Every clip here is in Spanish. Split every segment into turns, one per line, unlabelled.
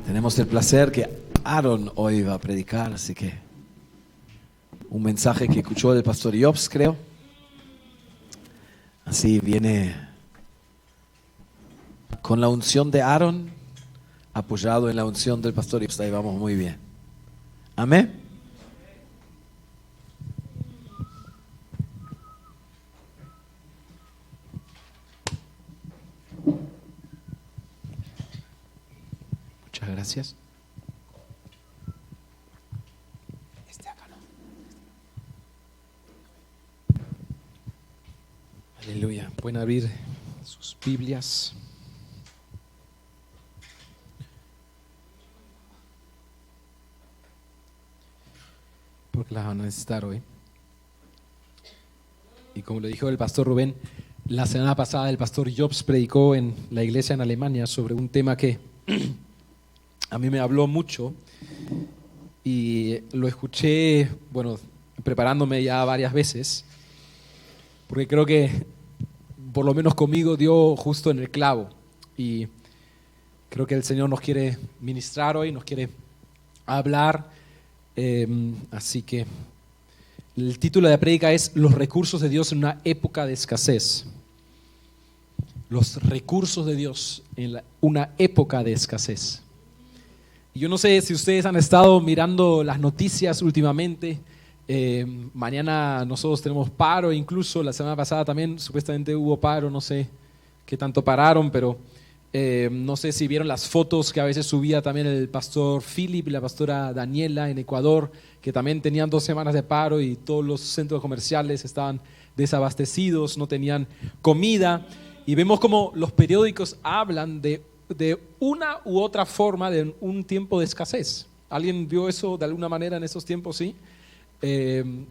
Tenemos el placer que Aaron hoy va a predicar, así que un mensaje que escuchó del pastor Jobs, creo. Así viene con la unción de Aaron, apoyado en la unción del pastor Jobs. Ahí vamos muy bien. Amén. Muchas gracias. Aleluya. Pueden abrir sus Biblias. Porque las van a necesitar hoy. Y como lo dijo el pastor Rubén, la semana pasada el pastor Jobs predicó en la iglesia en Alemania sobre un tema que a mí me habló mucho y lo escuché, preparándome ya varias veces, porque creo que por lo menos conmigo dio justo en el clavo y creo que el Señor nos quiere ministrar hoy, nos quiere hablar, así que el título de la prédica es Los recursos de Dios en una época de escasez. Los recursos de Dios en una época de escasez. Yo no sé si ustedes han estado mirando las noticias últimamente. Mañana nosotros tenemos paro, incluso la semana pasada también supuestamente hubo paro, no sé qué tanto pararon, pero no sé si vieron las fotos que a veces subía también el pastor Philip y la pastora Daniela en Ecuador, que también tenían 2 semanas de paro y todos los centros comerciales estaban desabastecidos, no tenían comida, y vemos como los periódicos hablan de una u otra forma de un tiempo de escasez. ¿Alguien vio eso de alguna manera en esos tiempos? Sí.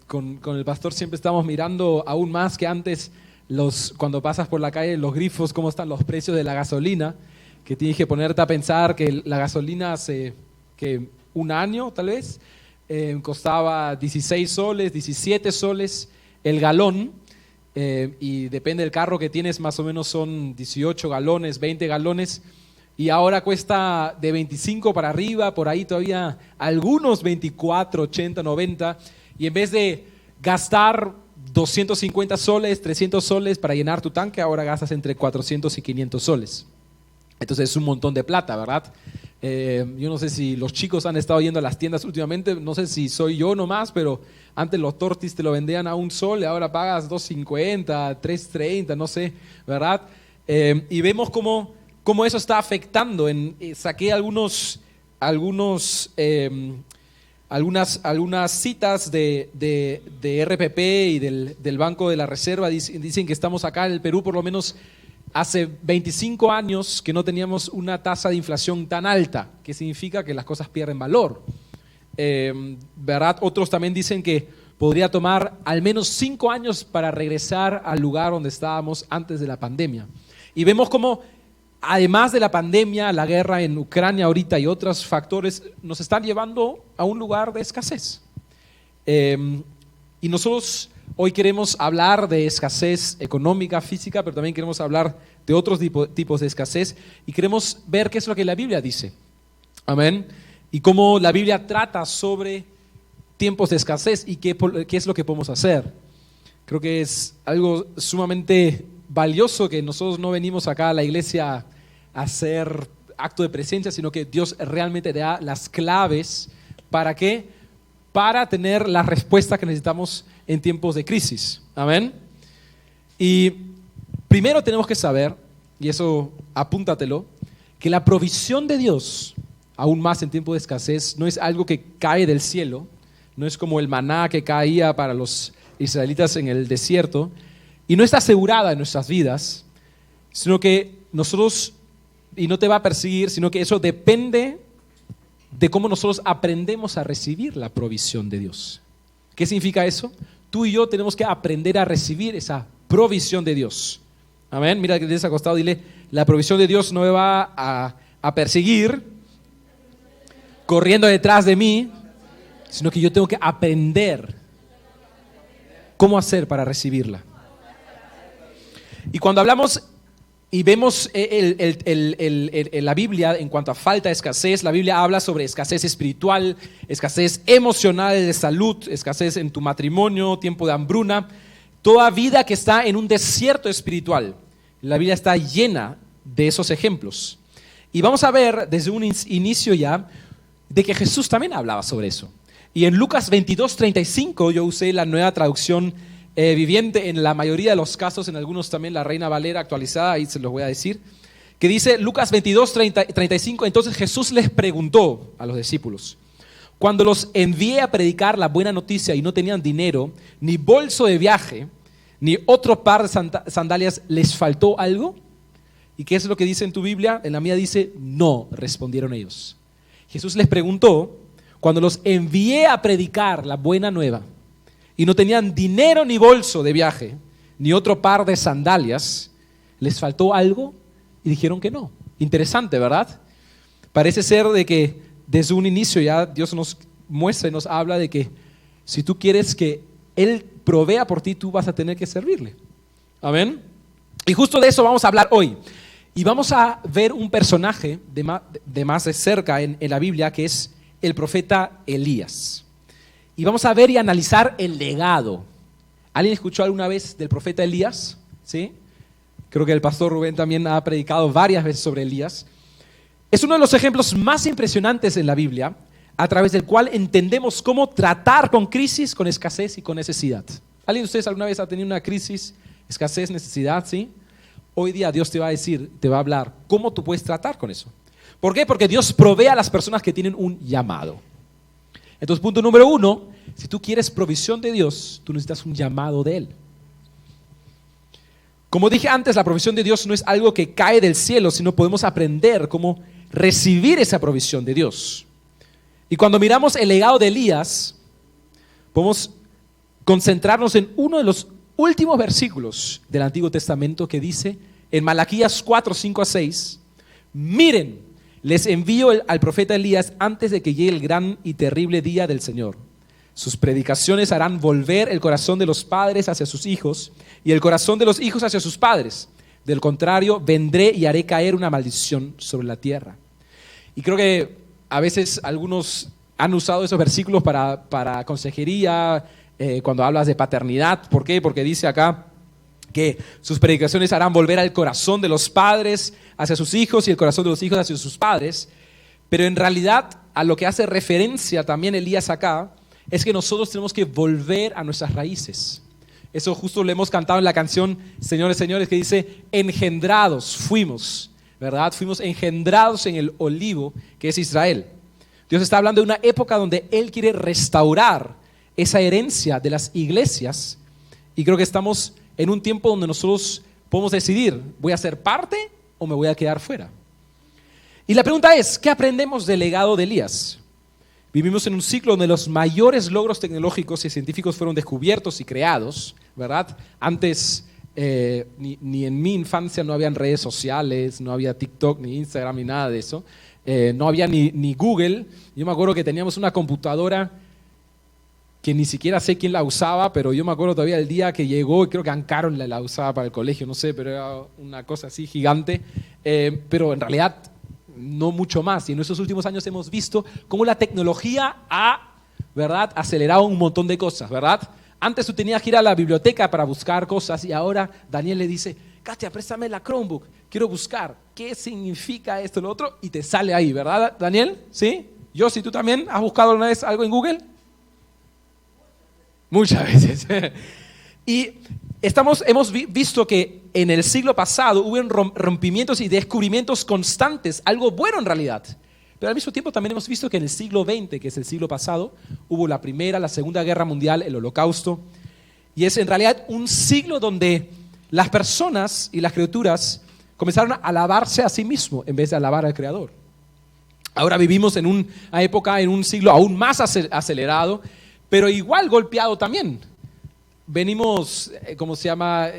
Con el pastor siempre estamos mirando aún más que antes cuando pasas por la calle los grifos, cómo están los precios de la gasolina, que tienes que ponerte a pensar que la gasolina hace que un año tal vez costaba 16 soles, 17 soles el galón, y depende del carro que tienes, más o menos son 18 galones, 20 galones, y ahora cuesta de 25 para arriba, por ahí todavía algunos 24, 80, 90, y en vez de gastar 250 soles, 300 soles para llenar tu tanque, ahora gastas entre 400 y 500 soles. Entonces es un montón de plata, ¿verdad? Yo no sé si los chicos han estado yendo a las tiendas últimamente, no sé si soy yo nomás, pero antes los tortis te lo vendían a $1 y ahora pagas $2.50, $3.30, no sé, ¿verdad? Y vemos cómo eso está afectando. Saqué algunas citas de RPP y del Banco de la Reserva. Dicen que estamos acá en el Perú por lo menos hace 25 años que no teníamos una tasa de inflación tan alta, que significa que las cosas pierden valor. ¿Verdad? Otros también dicen que podría tomar al menos 5 años para regresar al lugar donde estábamos antes de la pandemia. Y vemos cómo, además de la pandemia, la guerra en Ucrania ahorita y otros factores nos están llevando a un lugar de escasez. Y nosotros hoy queremos hablar de escasez económica, física, pero también queremos hablar de otros tipos de escasez y queremos ver qué es lo que la Biblia dice. Amén. Y cómo la Biblia trata sobre tiempos de escasez y qué es lo que podemos hacer. Creo que es algo sumamente valioso que nosotros no venimos acá a la iglesia a hacer acto de presencia, sino que Dios realmente da las claves. ¿Para qué? Para tener la respuesta que necesitamos en tiempos de crisis. Amén. Y primero tenemos que saber, y eso apúntatelo, que la provisión de Dios, aún más en tiempos de escasez, no es algo que cae del cielo, no es como el maná que caía para los israelitas en el desierto, y no está asegurada en nuestras vidas, sino que nosotros, y no te va a perseguir, sino que eso depende de cómo nosotros aprendemos a recibir la provisión de Dios. ¿Qué significa eso? Tú y yo tenemos que aprender a recibir esa provisión de Dios. Amén. Mira que tienes acostado, dile, la provisión de Dios no me va a perseguir corriendo detrás de mí, sino que yo tengo que aprender cómo hacer para recibirla. Y cuando hablamos Y vemos la Biblia en cuanto a falta de escasez. La Biblia habla sobre escasez espiritual, escasez emocional, de salud, escasez en tu matrimonio, tiempo de hambruna. Toda vida que está en un desierto espiritual. La Biblia está llena de esos ejemplos. Y vamos a ver desde un inicio ya de que Jesús también hablaba sobre eso. Y en Lucas 22:35 yo usé la nueva traducción viviente en la mayoría de los casos, en algunos también la Reina Valera actualizada, ahí se los voy a decir, que dice Lucas 22:35, entonces Jesús les preguntó a los discípulos, cuando los envié a predicar la buena noticia y no tenían dinero, ni bolso de viaje, ni otro par de sandalias, ¿les faltó algo? ¿Y qué es lo que dice en tu Biblia? En la mía dice, no, respondieron ellos. Jesús les preguntó, cuando los envié a predicar la buena nueva y no tenían dinero ni bolso de viaje, ni otro par de sandalias, ¿les faltó algo? Y dijeron que no. Interesante, ¿verdad? Parece ser de que desde un inicio ya Dios nos muestra y nos habla de que si tú quieres que Él provea por ti, tú vas a tener que servirle. Amén. Y justo de eso vamos a hablar hoy. Y vamos a ver un personaje de más de cerca en la Biblia, que es el profeta Elías. Y vamos a ver y analizar el legado. ¿Alguien escuchó alguna vez del profeta Elías? ¿Sí? Creo que el pastor Rubén también ha predicado varias veces sobre Elías. Es uno de los ejemplos más impresionantes en la Biblia, a través del cual entendemos cómo tratar con crisis, con escasez y con necesidad. ¿Alguien de ustedes alguna vez ha tenido una crisis, escasez, necesidad? ¿Sí? Hoy día Dios te va a decir, te va a hablar cómo tú puedes tratar con eso. ¿Por qué? Porque Dios provee a las personas que tienen un llamado. Entonces, punto número 1, si tú quieres provisión de Dios, tú necesitas un llamado de Él. Como dije antes, la provisión de Dios no es algo que cae del cielo, sino podemos aprender cómo recibir esa provisión de Dios. Y cuando miramos el legado de Elías, podemos concentrarnos en uno de los últimos versículos del Antiguo Testamento que dice en Malaquías 4:5-6, miren, les envío al profeta Elías antes de que llegue el gran y terrible día del Señor. Sus predicaciones harán volver el corazón de los padres hacia sus hijos y el corazón de los hijos hacia sus padres. Del contrario, vendré y haré caer una maldición sobre la tierra. Y creo que a veces algunos han usado esos versículos para consejería, cuando hablas de paternidad. ¿Por qué? Porque dice acá que sus predicaciones harán volver al corazón de los padres hacia sus hijos y el corazón de los hijos hacia sus padres. Pero en realidad a lo que hace referencia también Elías acá es que nosotros tenemos que volver a nuestras raíces. Eso justo lo hemos cantado en la canción Señores, Señores, que dice engendrados fuimos, ¿verdad? Fuimos engendrados en el olivo que es Israel. Dios está hablando de una época donde Él quiere restaurar esa herencia de las iglesias, y creo que estamos en un tiempo donde nosotros podemos decidir, ¿voy a ser parte o me voy a quedar fuera? Y la pregunta es, ¿qué aprendemos del legado de Elías? Vivimos en un ciclo donde los mayores logros tecnológicos y científicos fueron descubiertos y creados, ¿verdad? Antes, ni en mi infancia no habían redes sociales, no había TikTok, ni Instagram, ni nada de eso. No había ni Google. Yo me acuerdo que teníamos una computadora que ni siquiera sé quién la usaba, pero yo me acuerdo todavía del día que llegó, y creo que Ancaron la usaba para el colegio, no sé, pero era una cosa así gigante. Pero en realidad no mucho más. Y en estos últimos años hemos visto cómo la tecnología ha, ¿verdad?, acelerado un montón de cosas, ¿verdad? Antes tú tenías que ir a la biblioteca para buscar cosas y ahora Daniel le dice, Katia, préstame la Chromebook, quiero buscar qué significa esto, lo otro, y te sale ahí, ¿verdad, Daniel? ¿Sí? Yo, si tú también has buscado alguna vez algo en Google. Muchas veces. Y hemos visto que en el siglo pasado hubo rompimientos y descubrimientos constantes, algo bueno en realidad. Pero al mismo tiempo también hemos visto que en el siglo XX, que es el siglo pasado, hubo la Primera, la Segunda Guerra Mundial, el Holocausto. Y es en realidad un siglo donde las personas y las criaturas comenzaron a alabarse a sí mismos en vez de alabar al Creador. Ahora vivimos en una época, en un siglo aún más acelerado, pero igual golpeado también. Venimos, ¿cómo se llama?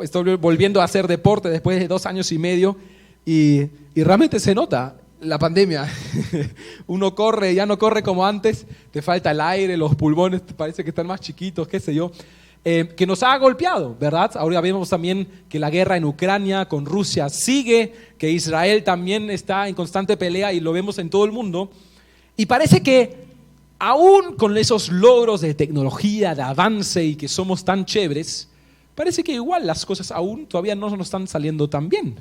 Estoy volviendo a hacer deporte después de 2 años y medio y realmente se nota la pandemia. Uno corre, ya no corre como antes, te falta el aire, los pulmones parece que están más chiquitos, qué sé yo. que nos ha golpeado, ¿verdad? Ahora vemos también que la guerra en Ucrania con Rusia sigue, que Israel también está en constante pelea y lo vemos en todo el mundo. Y parece que aún con esos logros de tecnología, de avance y que somos tan chéveres, parece que igual las cosas aún todavía no nos están saliendo tan bien,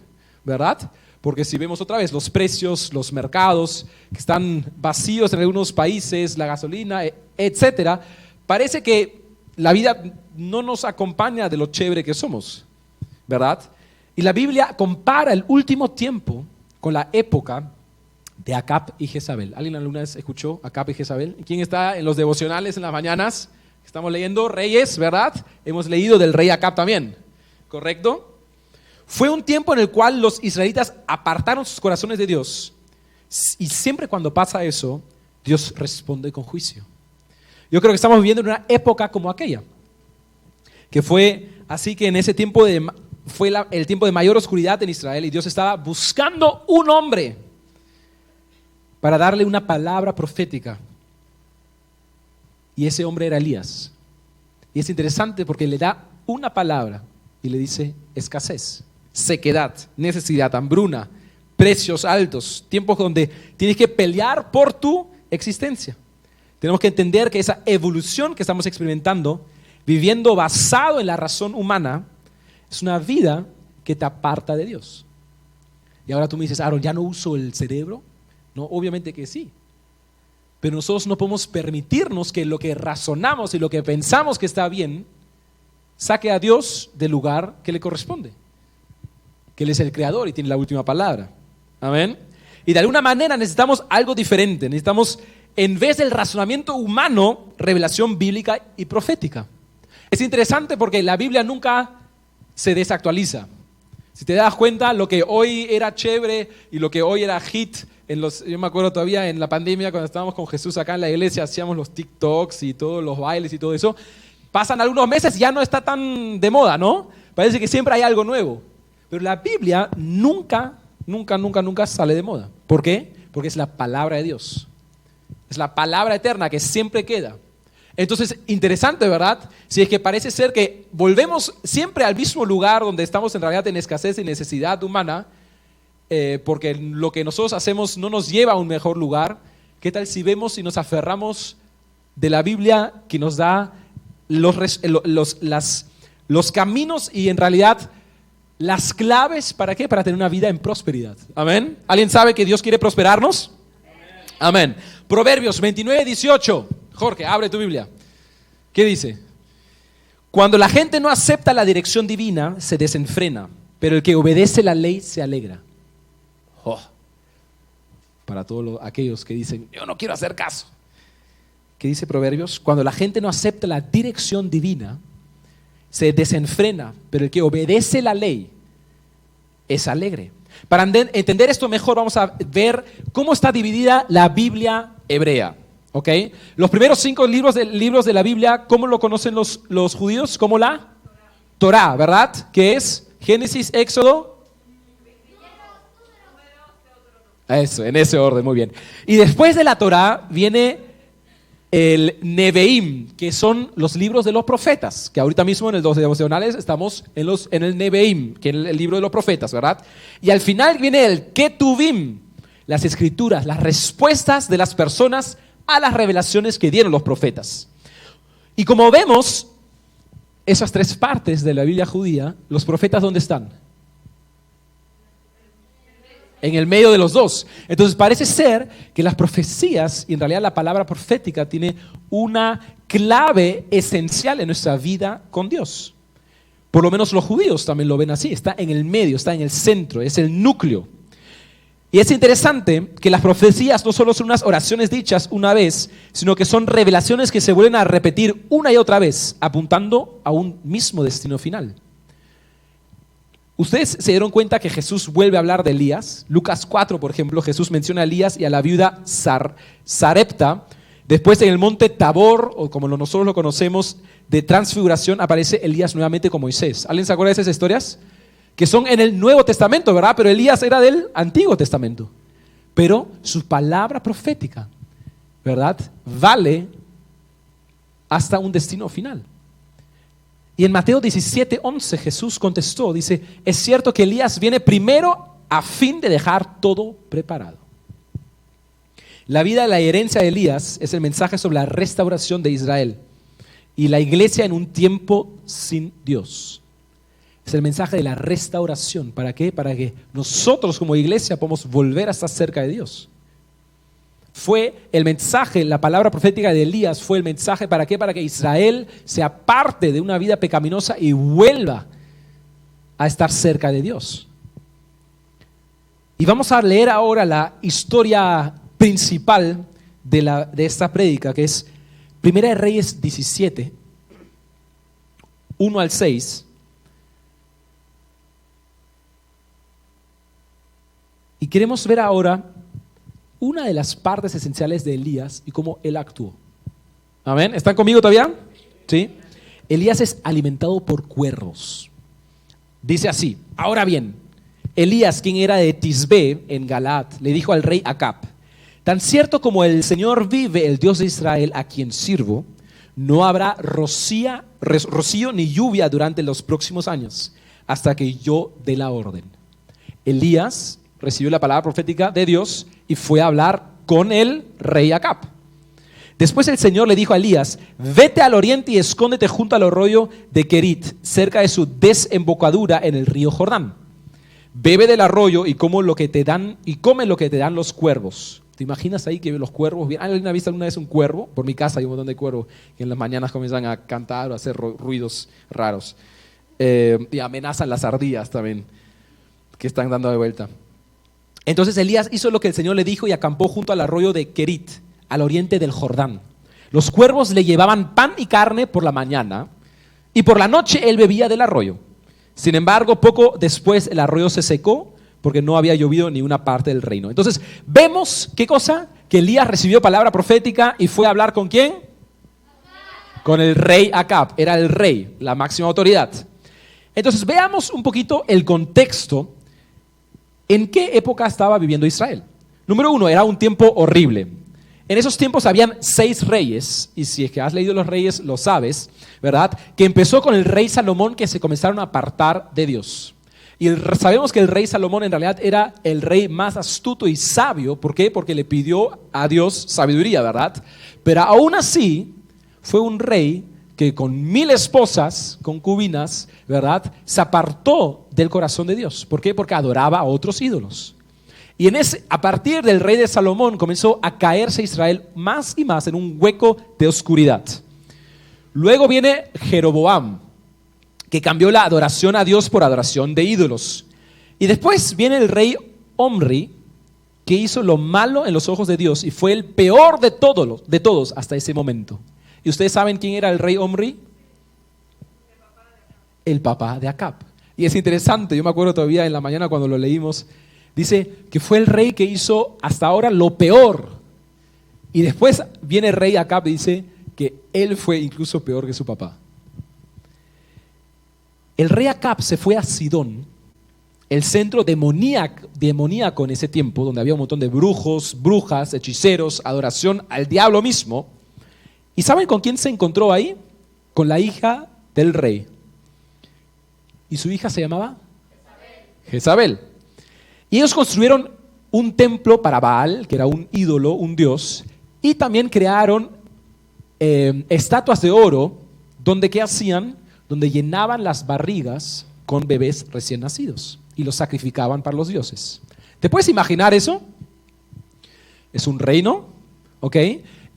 ¿verdad? Porque si vemos otra vez los precios, los mercados que están vacíos en algunos países, la gasolina, etcétera, parece que la vida no nos acompaña de lo chévere que somos, ¿verdad? Y la Biblia compara el último tiempo con la época de Acab y Jezabel. ¿Alguien alguna vez escuchó Acab y Jezabel? ¿Quién está en los devocionales en las mañanas? Estamos leyendo Reyes, ¿verdad? Hemos leído del rey Acab también, ¿correcto? Fue un tiempo en el cual los israelitas apartaron sus corazones de Dios y siempre cuando pasa eso, Dios responde con juicio. Yo creo que estamos viviendo en una época como aquella, que fue así que en ese tiempo fue el tiempo de mayor oscuridad en Israel y Dios estaba buscando un hombre para darle una palabra profética. Y ese hombre era Elías. Y es interesante porque le da una palabra y le dice escasez, sequedad, necesidad, hambruna, precios altos, tiempos donde tienes que pelear por tu existencia. Tenemos que entender que esa evolución que estamos experimentando, viviendo basado en la razón humana, es una vida que te aparta de Dios. Y ahora tú me dices, Aaron, ¿ya no uso el cerebro? No, obviamente que sí. Pero nosotros no podemos permitirnos que lo que razonamos y lo que pensamos que está bien saque a Dios del lugar que le corresponde. Que Él es el creador y tiene la última palabra. Amén. Y de alguna manera necesitamos algo diferente. Necesitamos, en vez del razonamiento humano, revelación bíblica y profética. Es interesante porque la Biblia nunca se desactualiza. Si te das cuenta, lo que hoy era chévere y lo que hoy era hit, yo me acuerdo todavía en la pandemia cuando estábamos con Jesús acá en la iglesia, hacíamos los TikToks y todos los bailes y todo eso. Pasan algunos meses y ya no está tan de moda, ¿no? Parece que siempre hay algo nuevo. Pero la Biblia nunca sale de moda. ¿Por qué? Porque es la palabra de Dios. Es la palabra eterna que siempre queda. Entonces, interesante, ¿verdad? Si es que parece ser que volvemos siempre al mismo lugar donde estamos en realidad en escasez y necesidad humana, porque lo que nosotros hacemos no nos lleva a un mejor lugar. ¿Qué tal si vemos y nos aferramos de la Biblia que nos da los caminos y en realidad las claves para qué? Para tener una vida en prosperidad. ¿Amén? ¿Alguien sabe que Dios quiere prosperarnos? Amén. Proverbios 29:18. Jorge, abre tu Biblia. ¿Qué dice? Cuando la gente no acepta la dirección divina, se desenfrena, pero el que obedece la ley se alegra. Oh, para todos aquellos que dicen, yo no quiero hacer caso. ¿Qué dice Proverbios? Cuando la gente no acepta la dirección divina, se desenfrena, pero el que obedece la ley es alegre. Para entender esto mejor, vamos a ver cómo está dividida la Biblia hebrea. ¿Okay? Los primeros 5 libros de la Biblia, ¿cómo lo conocen los judíos? Como la Torá, ¿verdad? Que es Génesis, Éxodo. Eso, en ese orden, muy bien. Y después de la Torá viene el Neveim, que son los libros de los profetas, que ahorita mismo en los devocionales estamos en el Neveim, que es el libro de los profetas, ¿verdad? Y al final viene el Ketuvim, las escrituras, las respuestas de las personas a las revelaciones que dieron los profetas. Y como vemos, esas 3 partes de la Biblia judía, los profetas, ¿dónde están? En el medio de los dos. Entonces parece ser que las profecías, y en realidad la palabra profética, tiene una clave esencial en nuestra vida con Dios. Por lo menos los judíos también lo ven así. Está en el medio, está en el centro, es el núcleo. Y es interesante que las profecías no solo son unas oraciones dichas una vez, sino que son revelaciones que se vuelven a repetir una y otra vez, apuntando a un mismo destino final. ¿Ustedes se dieron cuenta que Jesús vuelve a hablar de Elías? Lucas 4, por ejemplo, Jesús menciona a Elías y a la viuda Sarepta. Después en el monte Tabor, o como nosotros lo conocemos, de transfiguración, aparece Elías nuevamente con Moisés. ¿Alguien se acuerda de esas historias? Que son en el Nuevo Testamento, ¿verdad? Pero Elías era del Antiguo Testamento. Pero su palabra profética, ¿verdad? Vale hasta un destino final. Y en Mateo 17:11 Jesús contestó, dice, es cierto que Elías viene primero a fin de dejar todo preparado. La vida y la herencia de Elías es el mensaje sobre la restauración de Israel y la iglesia en un tiempo sin Dios. Es el mensaje de la restauración. ¿Para qué? Para que nosotros como iglesia podamos volver a estar cerca de Dios. Fue el mensaje, la palabra profética de Elías fue el mensaje, ¿para qué? Para que Israel se aparte de una vida pecaminosa y vuelva a estar cerca de Dios. Y vamos a leer ahora la historia principal de esta prédica, que es Primera de Reyes 17, 1 al 6. Y queremos ver ahora una de las partes esenciales de Elías y cómo él actuó. ¿Amén? ¿Están conmigo todavía? ¿Sí? Elías es alimentado por cuervos. Dice así, ahora bien, Elías, quien era de Tisbe en Galaad, le dijo al rey Acab, tan cierto como el Señor vive, el Dios de Israel, a quien sirvo, no habrá rocío ni lluvia durante los próximos años, hasta que yo dé la orden. Elías recibió la palabra profética de Dios y fue a hablar con el rey Acab. Después el Señor le dijo a Elías, vete al oriente y escóndete junto al arroyo de Kerit, cerca de su desembocadura en el río Jordán. Bebe del arroyo y come lo que te dan los cuervos. ¿Te imaginas ahí que los cuervos? ¿Alguien ha visto alguna vez un cuervo? Por mi casa hay un montón de cuervos que en las mañanas comienzan a cantar o a hacer ruidos raros. Y amenazan las ardillas también, que están dando de vuelta. Entonces Elías hizo lo que el Señor le dijo y acampó junto al arroyo de Kerit, al oriente del Jordán. Los cuervos le llevaban pan y carne por la mañana y por la noche él bebía del arroyo. Sin embargo, poco después el arroyo se secó porque no había llovido ni una parte del reino. Entonces vemos, ¿qué cosa? Que Elías recibió palabra profética y fue a hablar ¿con quién? Con el rey Acab. Era el rey, la máxima autoridad. Entonces veamos un poquito el contexto. ¿En qué época estaba viviendo Israel? Número uno, era un tiempo horrible. En esos tiempos habían 6 reyes, y si es que has leído los reyes lo sabes, ¿verdad? Que empezó con el rey Salomón, que se comenzaron a apartar de Dios. Y sabemos que el rey Salomón en realidad era el rey más astuto y sabio. ¿Por qué? Porque le pidió a Dios sabiduría, ¿verdad? Pero aún así fue un rey que con 1000 esposas, concubinas, ¿verdad? Se apartó del corazón de Dios. ¿Por qué? Porque adoraba a otros ídolos. Y a partir del rey de Salomón comenzó a caerse Israel más y más en un hueco de oscuridad. Luego viene Jeroboam, que cambió la adoración a Dios por adoración de ídolos. Y después viene el rey Omri, que hizo lo malo en los ojos de Dios y fue el peor de todos hasta ese momento. ¿Y ustedes saben quién era el rey Omri? El papá de Acab. Y es interesante, yo me acuerdo todavía en la mañana cuando lo leímos, dice que fue el rey que hizo hasta ahora lo peor. Y después viene el rey Acab y dice que él fue incluso peor que su papá. El rey Acab se fue a Sidón, el centro demoníaco en ese tiempo, donde había un montón de brujos, brujas, hechiceros, adoración al diablo mismo. ¿Y saben con quién se encontró ahí? Con la hija del rey. ¿Y su hija se llamaba? Jezabel. Y ellos construyeron un templo para Baal, que era un ídolo, un dios, y también crearon estatuas de oro, donde ¿qué hacían? Donde llenaban las barrigas con bebés recién nacidos y los sacrificaban para los dioses. ¿Te puedes imaginar eso? Es un reino, ¿ok?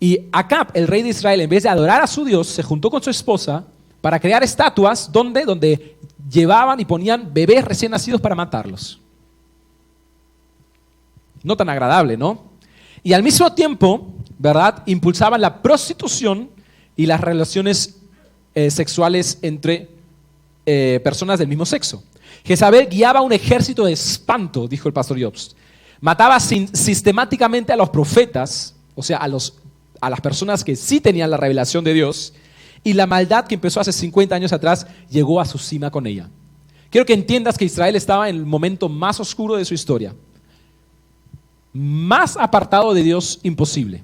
Y Acab, el rey de Israel, en vez de adorar a su Dios, se juntó con su esposa para crear estatuas donde llevaban y ponían bebés recién nacidos para matarlos. No tan agradable, ¿no? Y al mismo tiempo, ¿verdad? Impulsaban la prostitución y las relaciones sexuales entre personas del mismo sexo. Jezabel guiaba un ejército de espanto, dijo el pastor Jobs. Mataba sistemáticamente a los profetas, o sea, a las personas que sí tenían la revelación de Dios, y la maldad que empezó hace 50 años atrás llegó a su cima con ella. Quiero que entiendas que Israel estaba en el momento más oscuro de su historia. Más apartado de Dios imposible.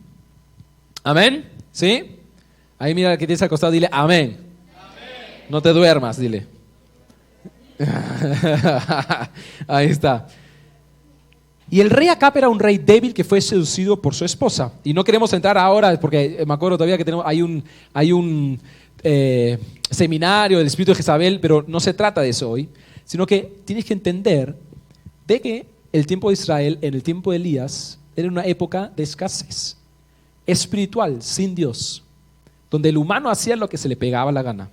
¿Amén? ¿Sí? Ahí mira al que tienes al costado, dile amén. No te duermas, dile. Ahí está. Y el rey Acab era un rey débil que fue seducido por su esposa. Y no queremos entrar ahora, porque me acuerdo todavía que hay un seminario del espíritu de Jezabel, pero no se trata de eso hoy, sino que tienes que entender de que el tiempo de Israel, en el tiempo de Elías, era una época de escasez espiritual, sin Dios, donde el humano hacía lo que se le pegaba la gana.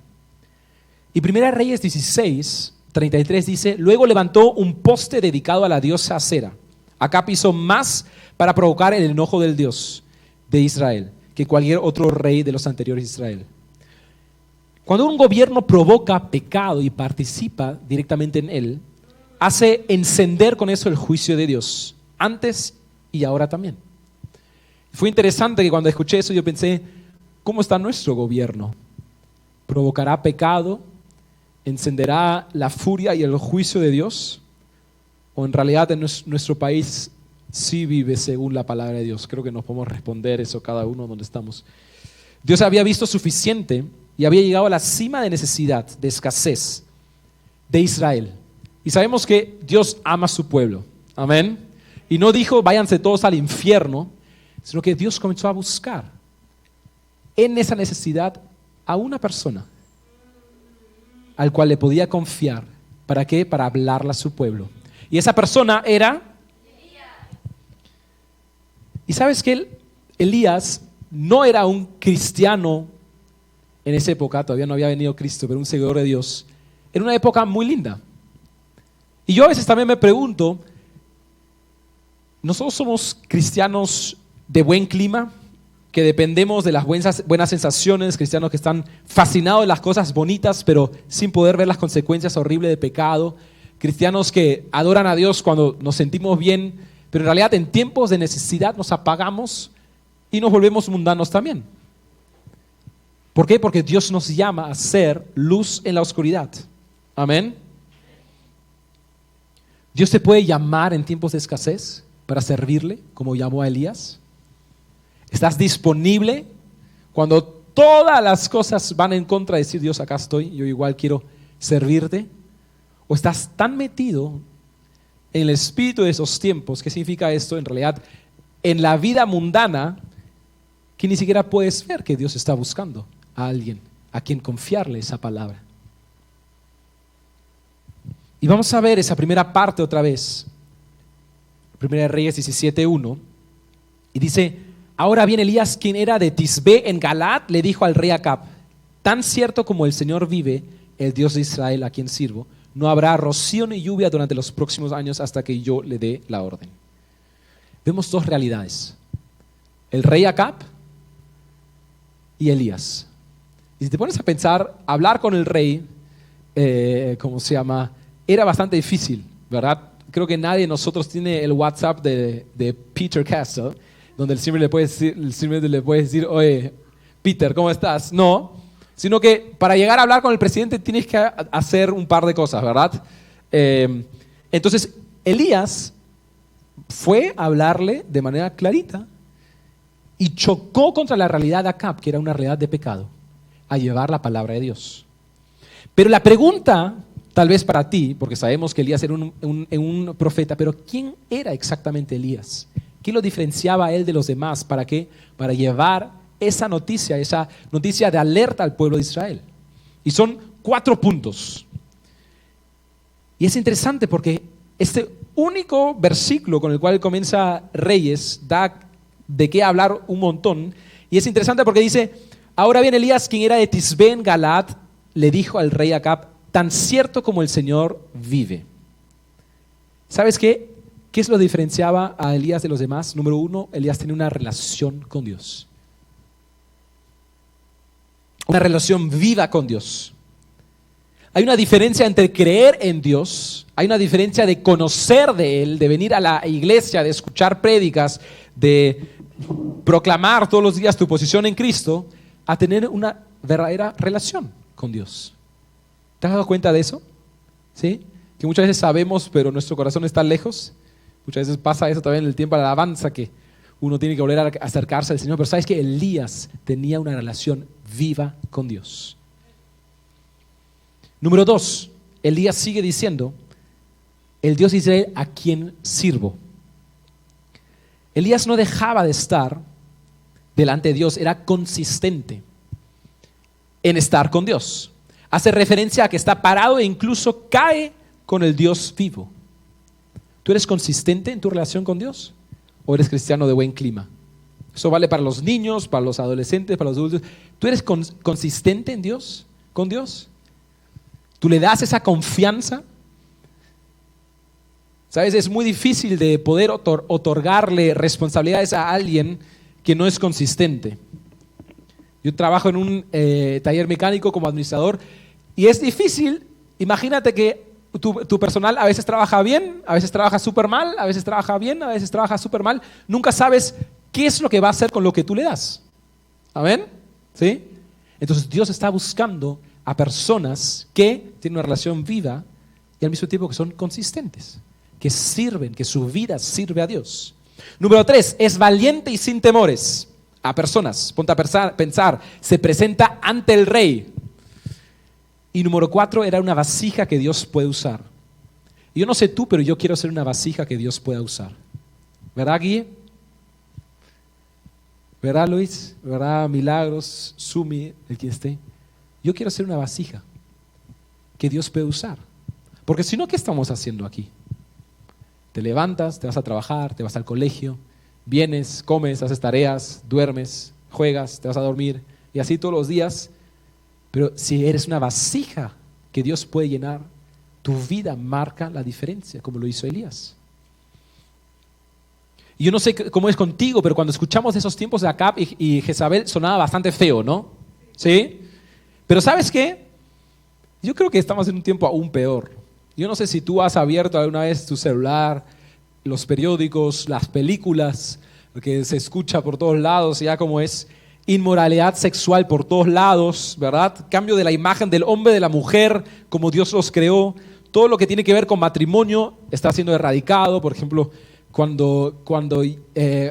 Y Primera Reyes 16:33 dice: luego levantó un poste dedicado a la diosa Acera. Acab hizo más para provocar el enojo del Dios de Israel que cualquier otro rey de los anteriores de Israel. Cuando un gobierno provoca pecado y participa directamente en él, hace encender con eso el juicio de Dios, antes y ahora también. Fue interesante que cuando escuché eso yo pensé, ¿cómo está nuestro gobierno? ¿Provocará pecado? ¿Encenderá la furia y el juicio de Dios? ¿O en realidad en nuestro país sí vive según la palabra de Dios? Creo que nos podemos responder eso cada uno donde estamos. Dios había visto suficiente y había llegado a la cima de necesidad, de escasez de Israel. Y sabemos que Dios ama a su pueblo. Amén. Y no dijo, váyanse todos al infierno, sino que Dios comenzó a buscar en esa necesidad a una persona al cual le podía confiar. ¿Para qué? Para hablarle a su pueblo. Y esa persona era Elías. Y sabes que Elías no era un cristiano en esa época, todavía no había venido Cristo, pero un seguidor de Dios. Era una época muy linda. Y yo a veces también me pregunto, ¿nosotros somos cristianos de buen clima? Que dependemos de las buenas sensaciones, cristianos que están fascinados de las cosas bonitas, pero sin poder ver las consecuencias horribles de pecado. Cristianos que adoran a Dios cuando nos sentimos bien, pero en realidad en tiempos de necesidad nos apagamos y nos volvemos mundanos también. ¿Por qué? Porque Dios nos llama a ser luz en la oscuridad. Amén. Dios te puede llamar en tiempos de escasez para servirle, como llamó a Elías. ¿Estás disponible cuando todas las cosas van en contra de decir, Dios, acá estoy, yo igual quiero servirte? ¿O estás tan metido en el espíritu de esos tiempos? ¿Qué significa esto? En realidad, en la vida mundana, que ni siquiera puedes ver que Dios está buscando a alguien a quien confiarle esa palabra. Y vamos a ver esa primera parte otra vez. Primera Reyes 17:1. Y dice: ahora bien, Elías, quien era de Tisbé en Galaad, le dijo al rey Acab: tan cierto como el Señor vive, el Dios de Israel a quien sirvo, no habrá rocío ni lluvia durante los próximos años hasta que yo le dé la orden. Vemos dos realidades: el rey Acab y Elías. Y si te pones a pensar, hablar con el rey, era bastante difícil, ¿verdad? Creo que nadie de nosotros tiene el WhatsApp de Peter Castle, donde el siempre le puede decir, oye, Peter, ¿cómo estás? No, sino que para llegar a hablar con el presidente tienes que hacer un par de cosas, ¿verdad? Entonces, Elías fue a hablarle de manera clarita y chocó contra la realidad de Acab, que era una realidad de pecado, a llevar la palabra de Dios. Pero la pregunta, tal vez para ti, porque sabemos que Elías era un profeta, pero ¿quién era exactamente Elías? ¿Qué lo diferenciaba a él de los demás? ¿Para qué? Para llevar esa noticia de alerta al pueblo de Israel. Y son 4 puntos. Y es interesante porque este único versículo con el cual comienza Reyes da de qué hablar un montón. Y es interesante porque dice: ahora bien, Elías, quien era de Tisbé en Galaad, le dijo al rey Acab: tan cierto como el Señor vive. ¿Sabes qué? ¿Qué es lo que diferenciaba a Elías de los demás? Número 1, Elías tenía una relación con Dios. Una relación viva con Dios. Hay una diferencia entre creer en Dios, hay una diferencia de conocer de Él, de venir a la iglesia, de escuchar prédicas, de proclamar todos los días tu posición en Cristo, a tener una verdadera relación con Dios. ¿Te has dado cuenta de eso? ¿Sí? Que muchas veces sabemos, pero nuestro corazón está lejos. Muchas veces pasa eso también en el tiempo de la alabanza, que uno tiene que volver a acercarse al Señor. Pero sabes que Elías tenía una relación viva con Dios. Número 2, Elías sigue diciendo, el Dios de Israel a quien sirvo. Elías no dejaba de estar delante de Dios, era consistente en estar con Dios. Hace referencia a que está parado e incluso cae con el Dios vivo. ¿Tú eres consistente en tu relación con Dios? ¿O eres cristiano de buen clima? Eso vale para los niños, para los adolescentes, para los adultos. ¿Tú eres consistente en Dios, con Dios? ¿Tú le das esa confianza? ¿Sabes? Es muy difícil de poder otorgarle responsabilidades a alguien que no es consistente. Yo trabajo en un taller mecánico como administrador y es difícil. Imagínate que tu personal a veces trabaja bien, a veces trabaja súper mal, a veces trabaja bien, a veces trabaja súper mal. Nunca sabes qué es lo que va a hacer con lo que tú le das. ¿Amén? ¿Sí? Entonces Dios está buscando a personas que tienen una relación viva y al mismo tiempo que son consistentes, que sirven, que su vida sirve a Dios. Número 3, es valiente y sin temores a personas. Ponte a pensar, se presenta ante el rey. Y número 4, era una vasija que Dios puede usar. Y yo no sé tú, pero yo quiero ser una vasija que Dios pueda usar. ¿Verdad, Guille? ¿Verdad, Luis? ¿Verdad, Milagros? Sumi, el que esté. Yo quiero ser una vasija que Dios puede usar. Porque si no, ¿qué estamos haciendo aquí? Te levantas, te vas a trabajar, te vas al colegio, vienes, comes, haces tareas, duermes, juegas, te vas a dormir y así todos los días. Pero si eres una vasija que Dios puede llenar, tu vida marca la diferencia, como lo hizo Elías. Y yo no sé cómo es contigo, pero cuando escuchamos esos tiempos de Acab y Jezabel sonaba bastante feo, ¿no? ¿Sí? Pero ¿sabes qué? Yo creo que estamos en un tiempo aún peor. Yo no sé si tú has abierto alguna vez tu celular, los periódicos, las películas, lo que se escucha por todos lados, ya como es inmoralidad sexual por todos lados, ¿verdad? Cambio de la imagen del hombre, de la mujer, como Dios los creó. Todo lo que tiene que ver con matrimonio está siendo erradicado. Por ejemplo, cuando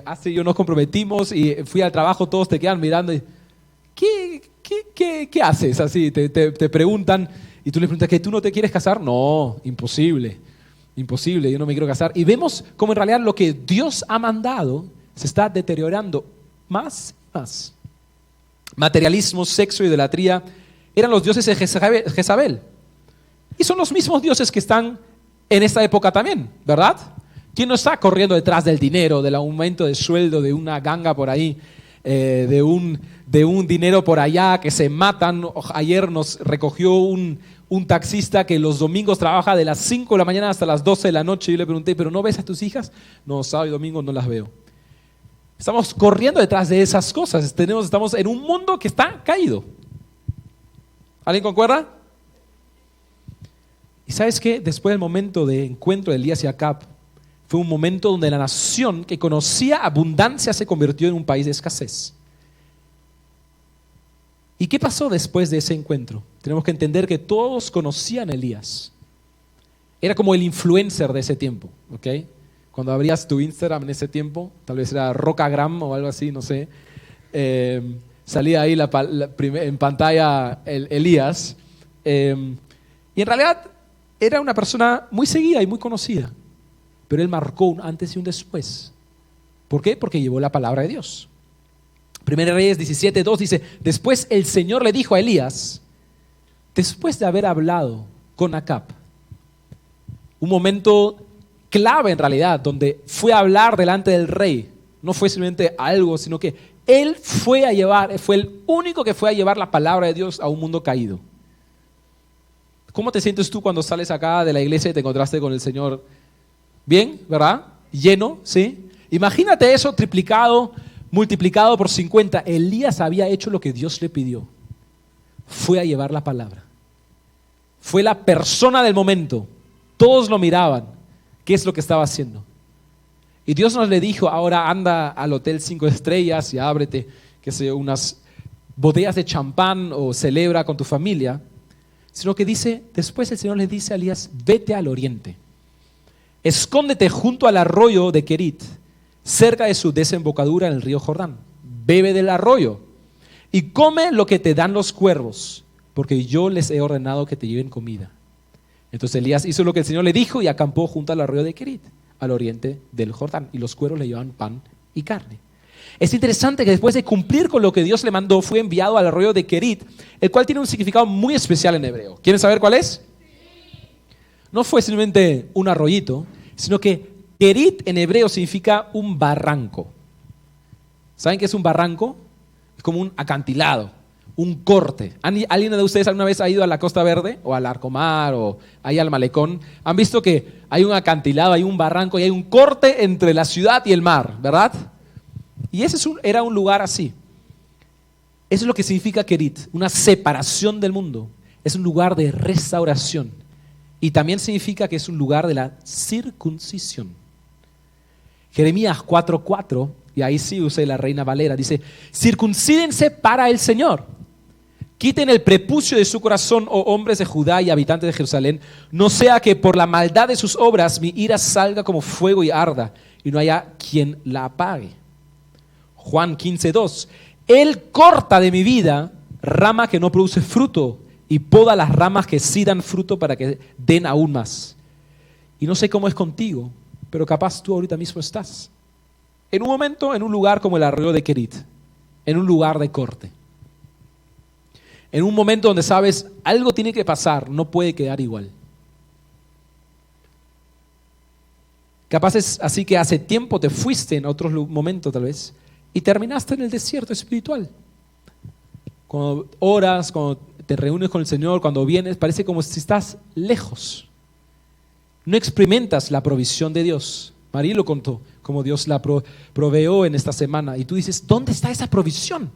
hace y yo nos comprometimos y fui al trabajo, todos te quedan mirando y ¿qué haces? Así te preguntan. Y tú le preguntas, ¿que tú no te quieres casar? No, imposible, yo no me quiero casar. Y vemos cómo en realidad lo que Dios ha mandado se está deteriorando más y más. Materialismo, sexo, idolatría, eran los dioses de Jezabel. Y son los mismos dioses que están en esta época también, ¿verdad? ¿Quién no está corriendo detrás del dinero, del aumento de sueldo, de una ganga por ahí, de un dinero por allá que se matan? Ayer nos recogió un taxista que los domingos trabaja de las 5 de la mañana hasta las 12 de la noche. Y yo le pregunté, ¿pero no ves a tus hijas? No, sábado y domingo no las veo. Estamos corriendo detrás de esas cosas. Estamos en un mundo que está caído. ¿Alguien concuerda? ¿Y sabes qué? Después del momento de encuentro de Elías y Acab, fue un momento donde la nación que conocía abundancia se convirtió en un país de escasez. ¿Y qué pasó después de ese encuentro? Tenemos que entender que todos conocían a Elías. Era como el influencer de ese tiempo, ¿ok? Cuando abrías tu Instagram en ese tiempo, tal vez era Rocagram o algo así, no sé. Salía ahí en pantalla Elías. Y en realidad era una persona muy seguida y muy conocida. Pero él marcó un antes y un después. ¿Por qué? Porque llevó la palabra de Dios. 1 Reyes 17:2 dice, después el Señor le dijo a Elías, después de haber hablado con Acab, un momento clave en realidad, donde fue a hablar delante del rey, no fue simplemente algo, sino que él fue el único que fue a llevar la palabra de Dios a un mundo caído. ¿Cómo te sientes tú cuando sales acá de la iglesia y te encontraste con el Señor? Bien, ¿verdad? Lleno, ¿sí? Imagínate eso triplicado, multiplicado por 50. Elías había hecho lo que Dios le pidió. Fue a llevar la palabra. Fue la persona del momento. Todos lo miraban. ¿Qué es lo que estaba haciendo? Y Dios nos le dijo, ahora anda al Hotel 5 Estrellas y ábrete, qué sé yo, unas botellas de champán o celebra con tu familia. Sino que dice, después el Señor le dice a Elías, vete al oriente. Escóndete junto al arroyo de Querit, cerca de su desembocadura en el río Jordán. Bebe del arroyo y come lo que te dan los cuervos, porque yo les he ordenado que te lleven comida. Entonces Elías hizo lo que el Señor le dijo y acampó junto al arroyo de Kerit, al oriente del Jordán, y los cuervos le llevaban pan y carne. Es interesante que después de cumplir con lo que Dios le mandó, fue enviado al arroyo de Kerit, el cual tiene un significado muy especial en hebreo. ¿Quieren saber cuál es? No fue simplemente un arroyito, sino que Kerit en hebreo significa un barranco. ¿Saben qué es un barranco? Es como un acantilado, un corte. ¿Alguien de ustedes alguna vez ha ido a la Costa Verde o al Larcomar o ahí al Malecón? Han visto que hay un acantilado, hay un barranco y hay un corte entre la ciudad y el mar, ¿verdad? Y ese era un lugar así. Eso es lo que significa Kerit, una separación del mundo. Es un lugar de restauración. Y también significa que es un lugar de la circuncisión. Jeremías 4:4, y ahí sí usé la Reina Valera, dice: circuncídense para el Señor. Quiten el prepucio de su corazón, oh hombres de Judá y habitantes de Jerusalén, no sea que por la maldad de sus obras mi ira salga como fuego y arda, y no haya quien la apague. Juan 15:2, Él corta de mi vida rama que no produce fruto y poda las ramas que sí dan fruto para que den aún más. Y no sé cómo es contigo, pero capaz tú ahorita mismo estás en un momento, en un lugar como el arroyo de Kerit, en un lugar de corte. En un momento donde sabes, algo tiene que pasar, no puede quedar igual. Capaz es así que hace tiempo te fuiste en otro momento tal vez y terminaste en el desierto espiritual. Cuando oras, cuando te reúnes con el Señor, cuando vienes, parece como si estás lejos. No experimentas la provisión de Dios. María lo contó, como Dios la proveó en esta semana. Y tú dices, ¿dónde está esa provisión?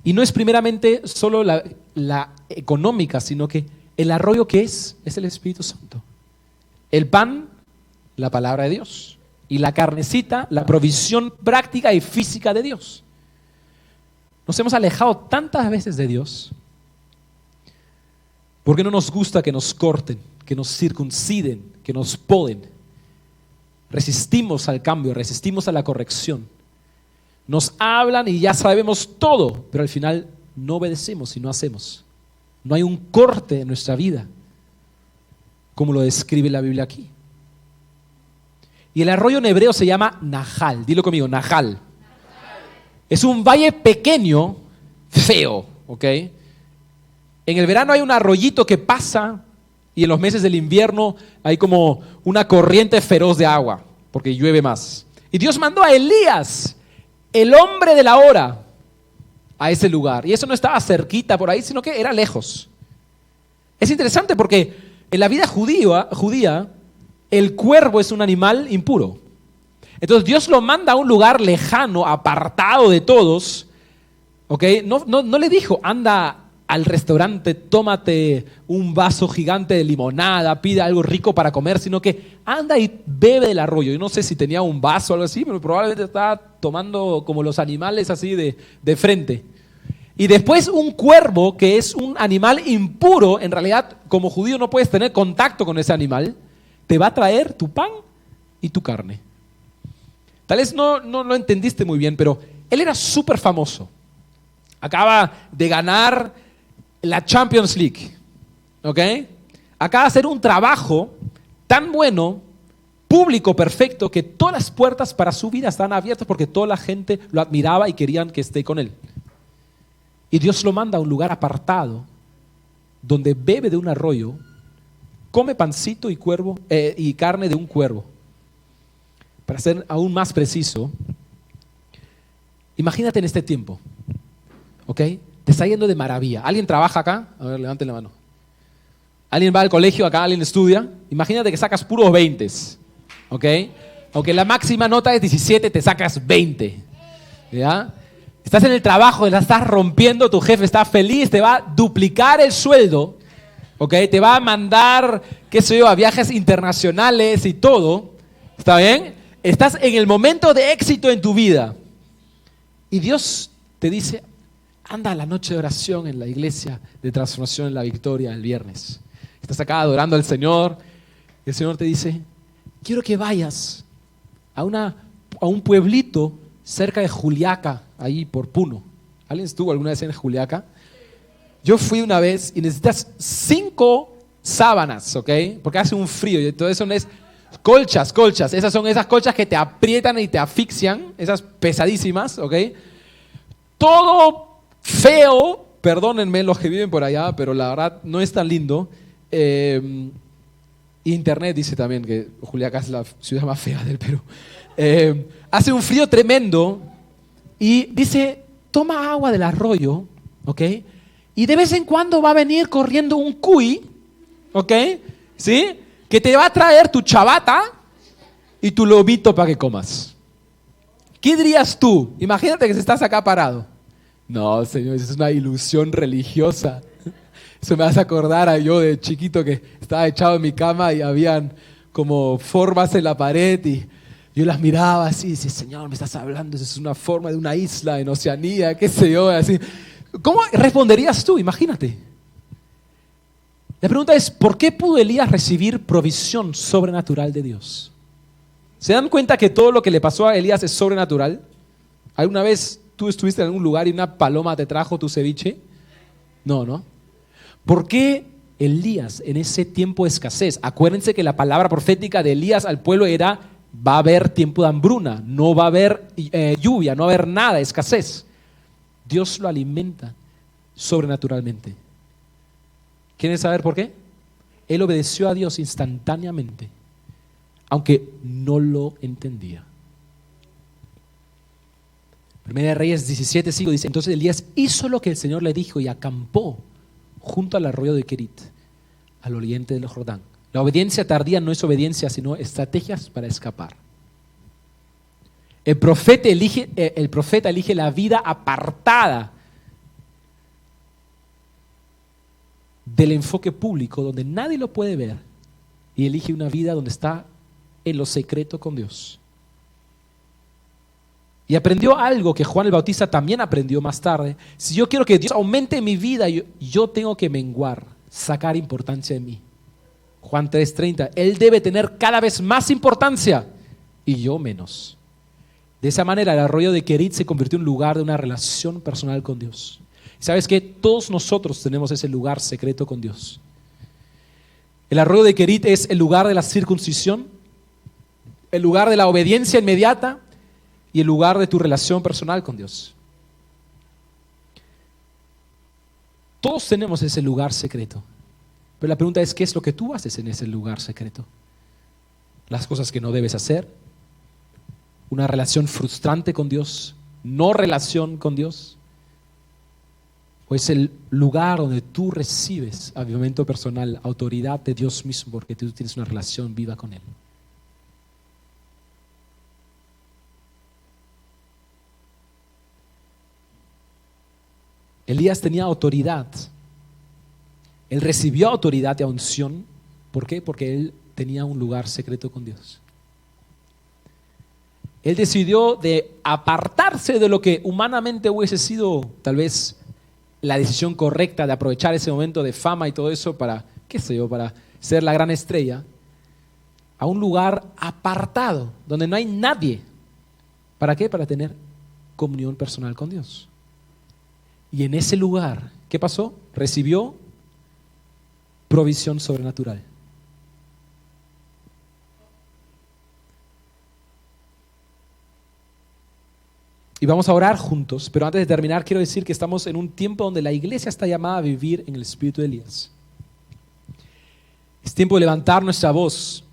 Y no es primeramente solo la económica, sino que el arroyo que es el Espíritu Santo. El pan, la palabra de Dios. Y la carnecita, la provisión práctica y física de Dios. Nos hemos alejado tantas veces de Dios porque no nos gusta que nos corten, que nos circunciden, que nos poden. Resistimos al cambio, resistimos a la corrección. Nos hablan y ya sabemos todo, pero al final no obedecemos y no hacemos. No hay un corte en nuestra vida, como lo describe la Biblia aquí. Y el arroyo en hebreo se llama Nahal. Dilo conmigo, Nahal. Es un valle pequeño, feo, ¿ok? En el verano hay un arroyito que pasa y en los meses del invierno hay como una corriente feroz de agua, porque llueve más. Y Dios mandó a Elías, el hombre de la hora, a ese lugar. Y eso no estaba cerquita por ahí, sino que era lejos. Es interesante porque en la vida judía, el cuervo es un animal impuro. Entonces Dios lo manda a un lugar lejano, apartado de todos, ¿ok? No le dijo, anda al restaurante, tómate un vaso gigante de limonada, pide algo rico para comer, sino que anda y bebe del arroyo. Yo no sé si tenía un vaso o algo así, pero probablemente estaba tomando como los animales así de frente. Y después un cuervo, que es un animal impuro, en realidad como judío no puedes tener contacto con ese animal, te va a traer tu pan y tu carne. Tal vez no lo entendiste muy bien, pero él era súper famoso. Acaba de ganar la Champions League, ¿ok? Acaba de hacer un trabajo tan bueno, público, perfecto, que todas las puertas para su vida estaban abiertas porque toda la gente lo admiraba y querían que esté con él. Y Dios lo manda a un lugar apartado, donde bebe de un arroyo, come pancito y carne de un cuervo. Para ser aún más preciso, imagínate en este tiempo, ¿ok? Te está yendo de maravilla. ¿Alguien trabaja acá? A ver, levanten la mano. ¿Alguien va al colegio acá? ¿Alguien estudia? Imagínate que sacas puros 20, ¿ok? Aunque la máxima nota es 17, te sacas 20, ¿ya? Estás en el trabajo, la estás rompiendo, tu jefe está feliz, te va a duplicar el sueldo, ¿ok? Te va a mandar, qué sé yo, a viajes internacionales y todo, ¿está bien? Estás en el momento de éxito en tu vida y Dios te dice, anda a la noche de oración en la iglesia de transformación en la Victoria el viernes. Estás acá adorando al Señor y el Señor te dice, quiero que vayas a un pueblito cerca de Juliaca, ahí por Puno, ¿Alguien estuvo alguna vez en Juliaca? Yo fui una vez y necesitas 5 sábanas, ¿ok? Porque hace un frío y todo eso no es... Colchas. Esas son esas colchas que te aprietan y te asfixian, esas pesadísimas, ¿ok? Todo feo, perdónenme los que viven por allá, pero la verdad no es tan lindo. Internet dice también que Juliaca es la ciudad más fea del Perú. Hace un frío tremendo y dice, toma agua del arroyo, ¿ok? Y de vez en cuando va a venir corriendo un cuy, ¿ok? ¿Sí? Que te va a traer tu chabata y tu lobito para que comas. ¿Qué dirías tú? Imagínate que estás acá parado. No, señor, eso es una ilusión religiosa. Eso me hace acordar a yo de chiquito que estaba echado en mi cama y habían como formas en la pared y yo las miraba así y decía, Señor, me estás hablando, eso es una forma de una isla en Oceanía, qué sé yo, así. ¿Cómo responderías tú? Imagínate. La pregunta es, ¿por qué pudo Elías recibir provisión sobrenatural de Dios? ¿Se dan cuenta que todo lo que le pasó a Elías es sobrenatural? ¿Alguna vez tú estuviste en algún lugar y una paloma te trajo tu ceviche? No, ¿no? ¿Por qué Elías en ese tiempo de escasez? Acuérdense que la palabra profética de Elías al pueblo era, va a haber tiempo de hambruna, no va a haber lluvia, no va a haber nada, escasez. Dios lo alimenta sobrenaturalmente. ¿Quieren saber por qué? Él obedeció a Dios instantáneamente, aunque no lo entendía. Primera de Reyes 17:5 dice, entonces Elías hizo lo que el Señor le dijo y acampó junto al arroyo de Querit, al oriente del Jordán. La obediencia tardía no es obediencia, sino estrategias para escapar. El profeta elige la vida apartada del enfoque público, donde nadie lo puede ver, y elige una vida donde está en lo secreto con Dios. Y aprendió algo que Juan el Bautista también aprendió más tarde. Si yo quiero que Dios aumente en mi vida, yo tengo que menguar, sacar importancia de mí. Juan 3:30, Él debe tener cada vez más importancia y yo menos. De esa manera el arroyo de Querit se convirtió en un lugar de una relación personal con Dios. ¿Sabes qué? Todos nosotros tenemos ese lugar secreto con Dios. El arroyo de Querit es el lugar de la circuncisión, el lugar de la obediencia inmediata y el lugar de tu relación personal con Dios. Todos tenemos ese lugar secreto. Pero la pregunta es, ¿qué es lo que tú haces en ese lugar secreto? Las cosas que no debes hacer, una relación frustrante con Dios, no relación con Dios. O es el lugar donde tú recibes avivamiento personal, autoridad de Dios mismo, porque tú tienes una relación viva con Él. Elías tenía autoridad. Él recibió autoridad y unción. ¿Por qué? Porque él tenía un lugar secreto con Dios. Él decidió de apartarse de lo que humanamente hubiese sido tal vez la decisión correcta de aprovechar ese momento de fama y todo eso para, qué sé yo, para ser la gran estrella, a un lugar apartado, donde no hay nadie. ¿Para qué? Para tener comunión personal con Dios. Y en ese lugar, ¿qué pasó? Recibió provisión sobrenatural. Y vamos a orar juntos, pero antes de terminar quiero decir que estamos en un tiempo donde la iglesia está llamada a vivir en el espíritu de Elías. Es tiempo de levantar nuestra voz,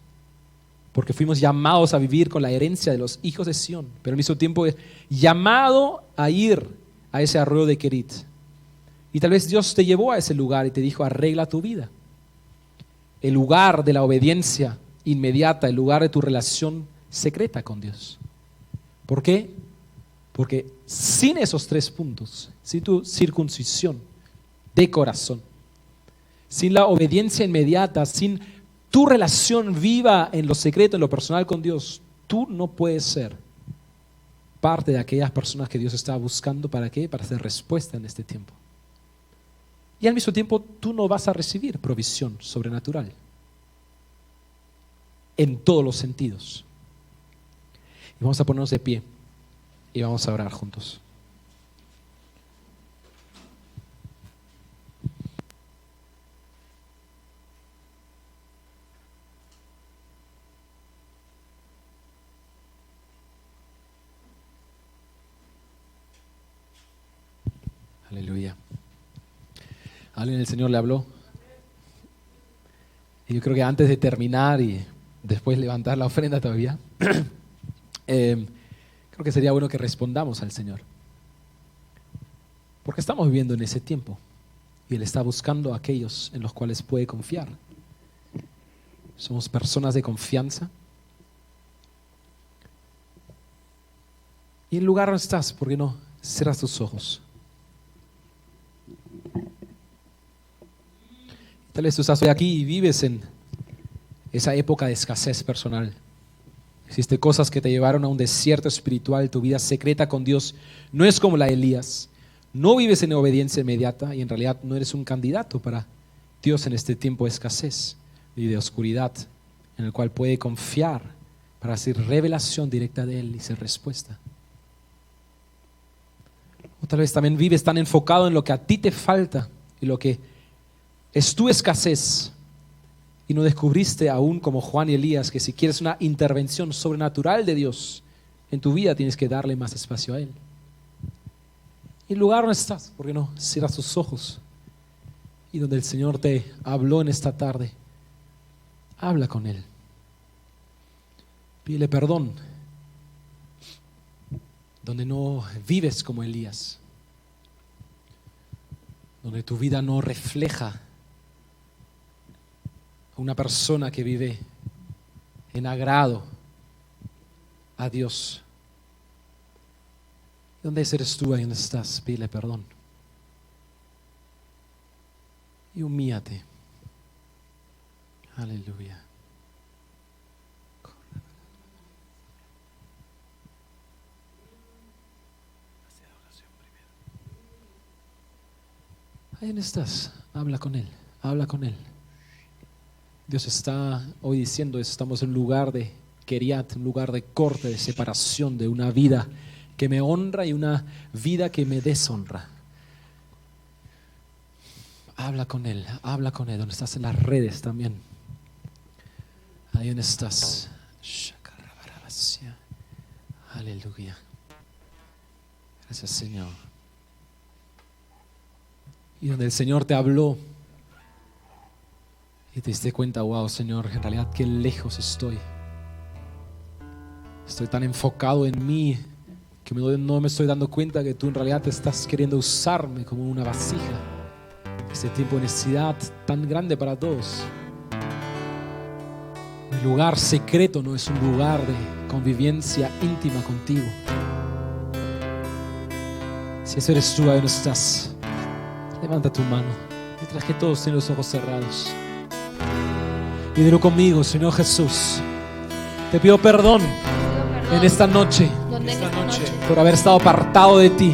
porque fuimos llamados a vivir con la herencia de los hijos de Sión, pero al mismo tiempo es llamado a ir a ese arroyo de Querit. Y tal vez Dios te llevó a ese lugar y te dijo, arregla tu vida. El lugar de la obediencia inmediata, el lugar de tu relación secreta con Dios. ¿Por qué? Porque sin esos 3 puntos, sin tu circuncisión de corazón, sin la obediencia inmediata, sin tu relación viva en lo secreto, en lo personal con Dios, tú no puedes ser parte de aquellas personas que Dios está buscando. ¿Para qué? Para hacer respuesta en este tiempo. Y al mismo tiempo tú no vas a recibir provisión sobrenatural en todos los sentidos. Y vamos a ponernos de pie y vamos a orar juntos. Aleluya. ¿Alguien el Señor le habló? Y yo creo que antes de terminar y después levantar la ofrenda todavía, creo que sería bueno que respondamos al Señor. Porque estamos viviendo en ese tiempo y Él está buscando a aquellos en los cuales puede confiar. Somos personas de confianza. Y en el lugar donde estás, ¿por qué no cierras tus ojos? Tal vez tú estás hoy aquí y vives en esa época de escasez personal. Existen cosas que te llevaron a un desierto espiritual. Tu vida secreta con Dios no es como la de Elías. No vives en obediencia inmediata y en realidad no eres un candidato para Dios en este tiempo de escasez y de oscuridad, en el cual puede confiar para hacer revelación directa de Él y ser respuesta. O tal vez también vives tan enfocado en lo que a ti te falta y lo que es tu escasez y no descubriste aún como Juan y Elías que si quieres una intervención sobrenatural de Dios en tu vida tienes que darle más espacio a Él. Y el lugar donde estás, ¿por qué no cierras tus ojos? Y donde el Señor te habló en esta tarde, habla con Él. Pídele perdón. Donde no vives como Elías. Donde tu vida no refleja a una persona que vive en agrado a Dios. ¿Dónde eres tú? Ahí donde estás, pídele perdón. Y humíllate. Aleluya. Ahí donde estás, habla con Él, habla con Él. Dios está hoy diciendo, estamos en un lugar de Keriat, un lugar de corte, de separación, de una vida que me honra y una vida que me deshonra. Habla con Él, donde estás en las redes también. Ahí donde estás. Aleluya. Gracias, Señor. Y donde el Señor te habló y te diste cuenta, wow, Señor, en realidad qué lejos estoy. Estoy tan enfocado en mí que no me estoy dando cuenta que tú en realidad te estás queriendo usarme como una vasija. Este tiempo de necesidad tan grande para todos. Mi lugar secreto no es un lugar de convivencia íntima contigo. Si eso eres tú, ahí no estás. Levanta tu mano, mientras que todos tienen los ojos cerrados. Y dilo conmigo, Señor Jesús. Te pido perdón en esta noche por haber estado apartado de ti.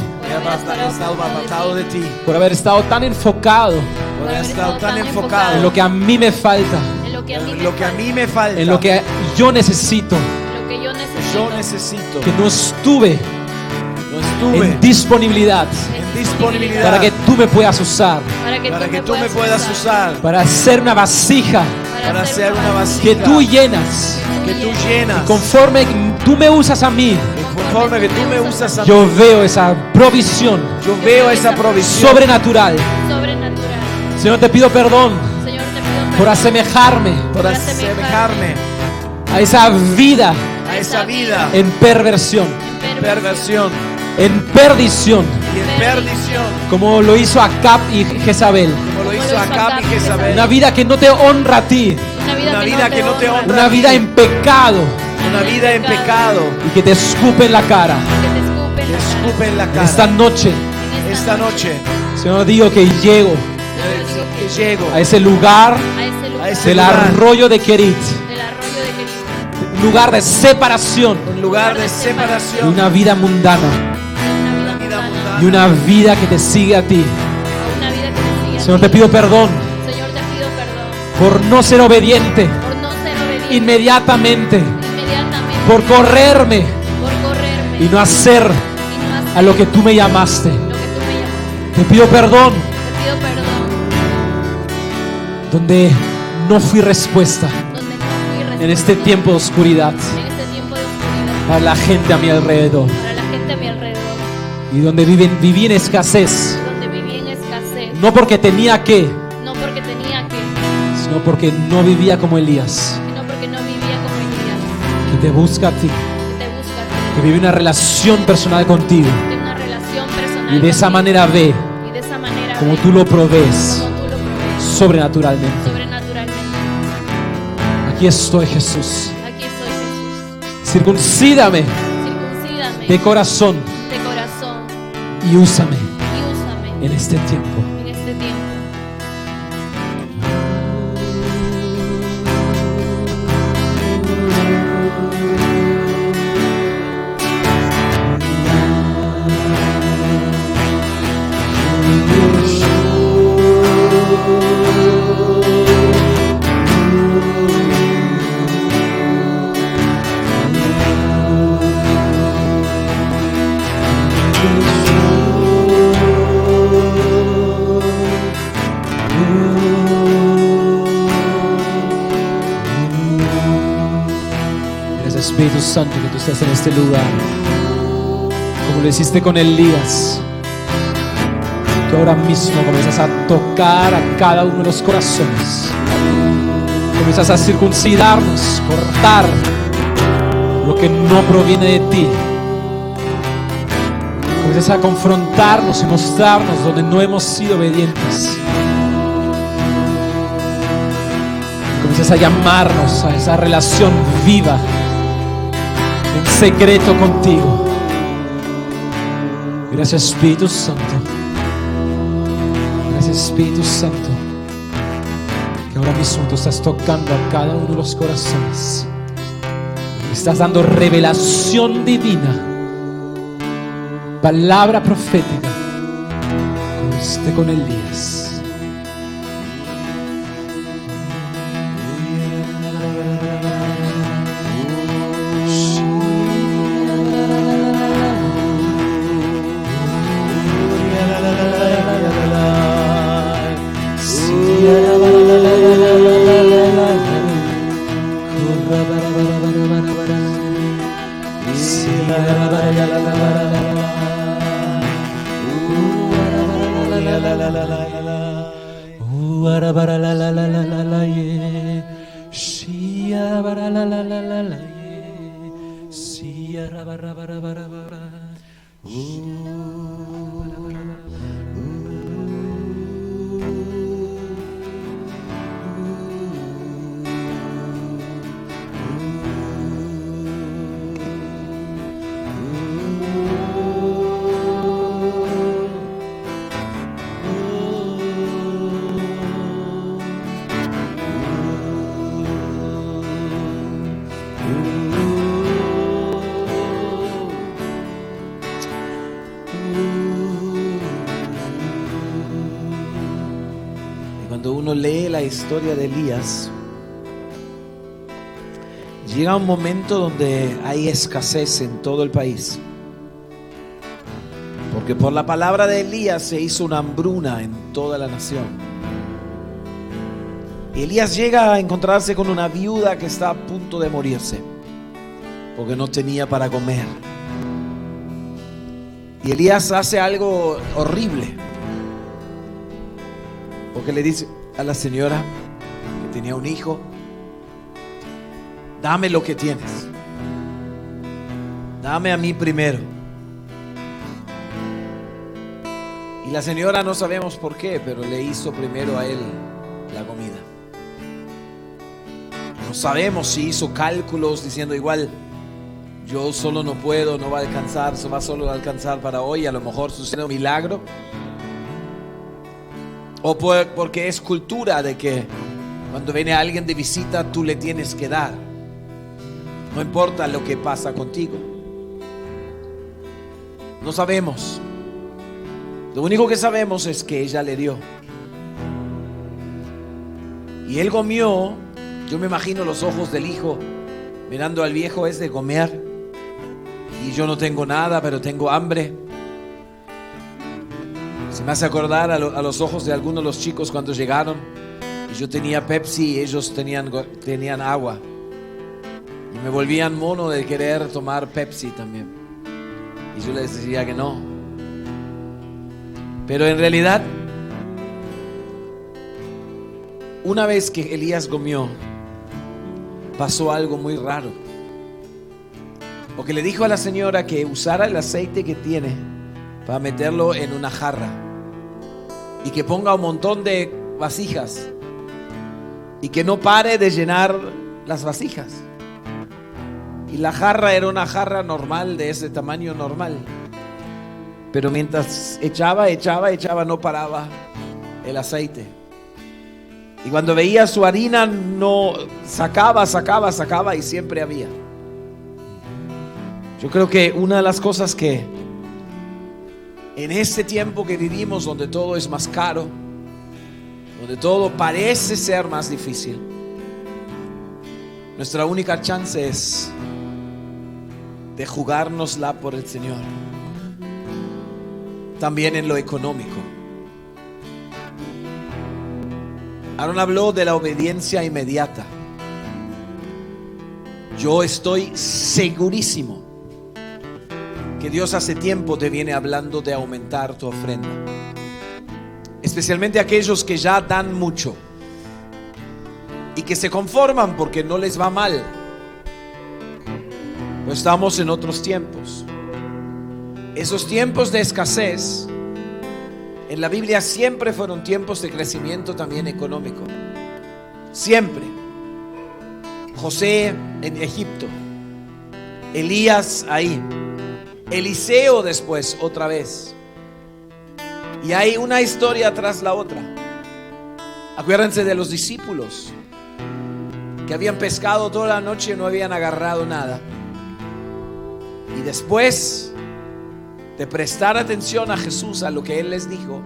Por haber estado tan enfocado en lo que a mí me falta. En lo que yo necesito. Que no estuve en disponibilidad. Para que tú me puedas usar. Para ser una vasija. Que tú llenas. Y conforme tú me usas a mí. Yo veo esa provisión. Sobrenatural. Señor, te pido perdón. Por asemejarme. A esa vida. En perversión. En perdición. Como lo hizo Acab y Jezabel. Una vida que no te honra a ti. Una vida en pecado. Y que te escupe en la cara. Esta noche, Señor, digo que llego a ese lugar del arroyo de Kerit. Un lugar de separación. Y una vida mundana. Y una vida que te sigue a ti. Señor, te pido perdón por no ser obediente inmediatamente, por correrme y no hacer a lo que tú me llamaste. Te pido perdón donde no fui respuesta en este tiempo de oscuridad para la gente a mi alrededor. Y donde viví en escasez No porque tenía que,
no porque tenía que,
sino porque no vivía como Elías,
sino porque no vivía como Elías,
que te busca a ti,
que te busca a ti,
que vive una relación personal contigo.
de una relación personal
Y de esa
contigo.
manera ve
Y de esa manera
como
ve
tú lo provees
como tú lo provees
sobrenaturalmente.
sobrenaturalmente.
Aquí estoy, Jesús.
Aquí estoy, Jesús.
Circuncídame
Circuncídame
de corazón
de corazón
y úsame
y úsame
en este tiempo.
en este tiempo.
Gracias, Espíritu Santo, que tú estás en este lugar, como lo hiciste con Elías. Tú ahora mismo comienzas a tocar a cada uno de los corazones, comienzas a circuncidarnos, cortar lo que no proviene de ti, comienzas a confrontarnos y mostrarnos donde no hemos sido obedientes. Comienzas a llamarnos a esa relación viva, en secreto contigo. Gracias, Espíritu Santo. Gracias, Espíritu Santo, que ahora mismo tú estás tocando a cada uno de los corazones. Estás dando revelación divina, palabra profética, como hiciste con Elías.
Cuando uno lee la historia de Elías, llega un momento donde hay escasez en todo el país, porque por la palabra de Elías se hizo una hambruna en toda la nación. Y Elías llega a encontrarse con una viuda que está a punto de morirse porque no tenía para comer. Y Elías hace algo horrible, porque le dice a la señora que tenía un hijo: dame lo que tienes, dame a mí primero. Y la señora, no sabemos por qué, pero le hizo primero a él la comida. No sabemos si hizo cálculos diciendo: igual yo solo no puedo, no va a alcanzar, va solo a alcanzar para hoy, a lo mejor sucede un milagro. O porque es cultura de que cuando viene alguien de visita tú le tienes que dar, no importa lo que pasa contigo. No sabemos. Lo único que sabemos es que ella le dio. Y él comió. Yo me imagino los ojos del hijo mirando al viejo ese comer. Y yo no tengo nada, pero tengo hambre. Se me hace acordar a los ojos de algunos de los chicos cuando llegaron. Y yo tenía Pepsi y ellos tenían agua. Y me volvían mono de querer tomar Pepsi también. Y yo les decía que no. Pero en realidad una vez que Elías comió, pasó algo muy raro. Porque le dijo a la señora que usara el aceite que tiene para meterlo en una jarra y que ponga un montón de vasijas y que no pare de llenar las vasijas. Y la jarra era una jarra normal, de ese tamaño normal, pero mientras echaba, no paraba el aceite. Y cuando veía su harina, no sacaba y siempre había. Yo creo que una de las cosas que en este tiempo que vivimos, donde todo es más caro, donde todo parece ser más difícil, nuestra única chance es de jugárnosla por el Señor. También en lo económico. Aaron habló de la obediencia inmediata. Yo estoy segurísimo que Dios hace tiempo te viene hablando de aumentar tu ofrenda. Especialmente aquellos que ya dan mucho y que se conforman porque no les va mal. Pero estamos en otros tiempos. Esos tiempos de escasez en la Biblia siempre fueron tiempos de crecimiento también económico. Siempre. José en Egipto, Elías ahí, Eliseo después otra vez. Y hay una historia tras la otra. Acuérdense de los discípulos que habían pescado toda la noche y no habían agarrado nada. Y después de prestar atención a Jesús, a lo que Él les dijo,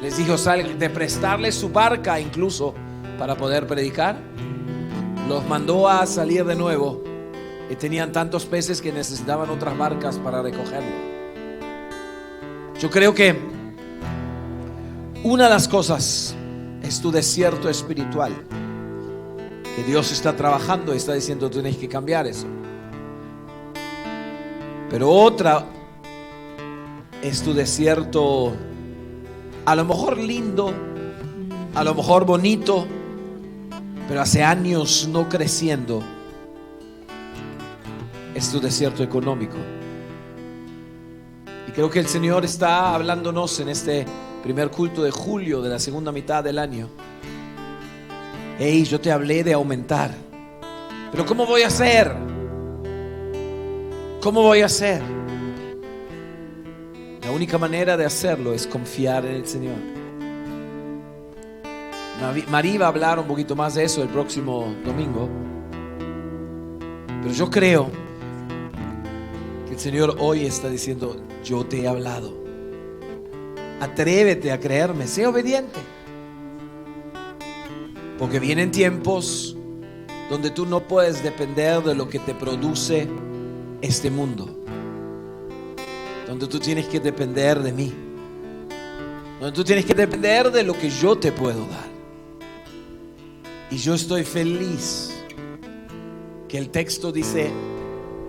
de prestarles su barca incluso para poder predicar, los mandó a salir de nuevo y tenían tantos peces que necesitaban otras barcas para recogerlo. Yo creo que una de las cosas es tu desierto espiritual, que Dios está trabajando y está diciendo: tú tienes que cambiar eso. Pero otra es tu desierto, a lo mejor lindo, a lo mejor bonito, pero hace años no creciendo. Es tu desierto económico. Y creo que el Señor está hablándonos en este primer culto de julio, de la segunda mitad del año. Hey, yo te hablé de aumentar, pero ¿cómo voy a hacer? ¿Cómo voy a hacer? La única manera de hacerlo es confiar en el Señor. María va a hablar un poquito más de eso el próximo domingo. Pero yo creo que el Señor hoy está diciendo: yo te he hablado. Atrévete a creerme, sé obediente. Porque vienen tiempos donde tú no puedes depender de lo que te produce este mundo, donde tú tienes que depender de mí, donde tú tienes que depender de lo que yo te puedo dar. Y yo estoy feliz que el texto dice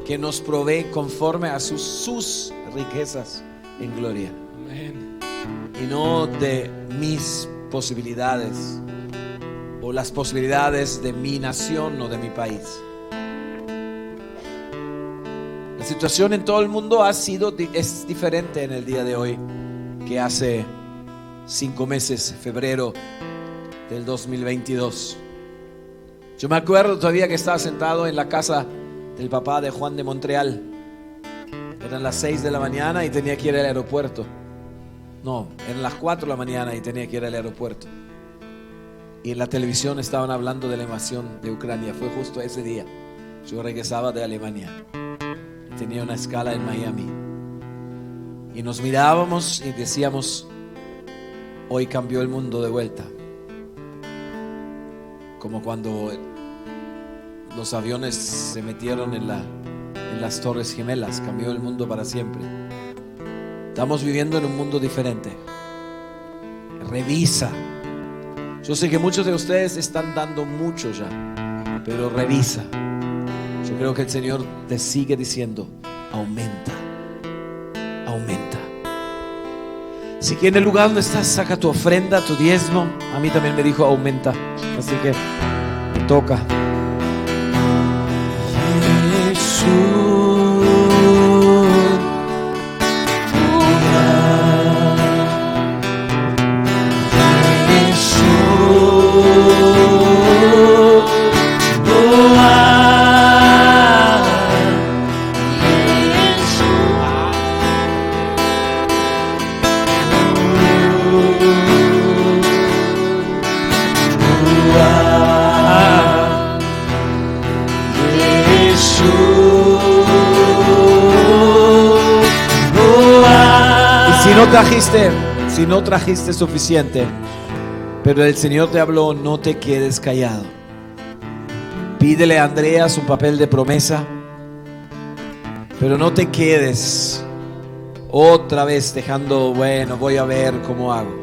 que nos provee conforme a sus riquezas en gloria.
Amén.
Y no de mis posibilidades o las posibilidades de mi nación o de mi país. La situación en todo el mundo es diferente en el día de hoy que hace 5 meses, febrero del 2022. Yo me acuerdo todavía que estaba sentado en la casa del papá de Juan de Montreal. Eran las 6 de la mañana y tenía que ir al aeropuerto. No, eran las 4 de la mañana y tenía que ir al aeropuerto. Y en la televisión estaban hablando de la invasión de Ucrania. Fue justo ese día. Yo regresaba de Alemania. Tenía una escala en Miami. Y nos mirábamos y decíamos: hoy cambió el mundo de vuelta. Como cuando los aviones se metieron en las Torres Gemelas. Cambió el mundo para siempre. Estamos viviendo en un mundo diferente. Revisa. Yo sé que muchos de ustedes están dando mucho ya, pero revisa. Yo creo que el Señor te sigue diciendo: aumenta, aumenta. Así que en el lugar donde estás, saca tu ofrenda, tu diezmo. A mí también me dijo aumenta. Así que toca. Si no trajiste suficiente, pero el Señor te habló, no te quedes callado. Pídele a Andrea su papel de promesa, pero no te quedes otra vez dejando, bueno, voy a ver cómo hago.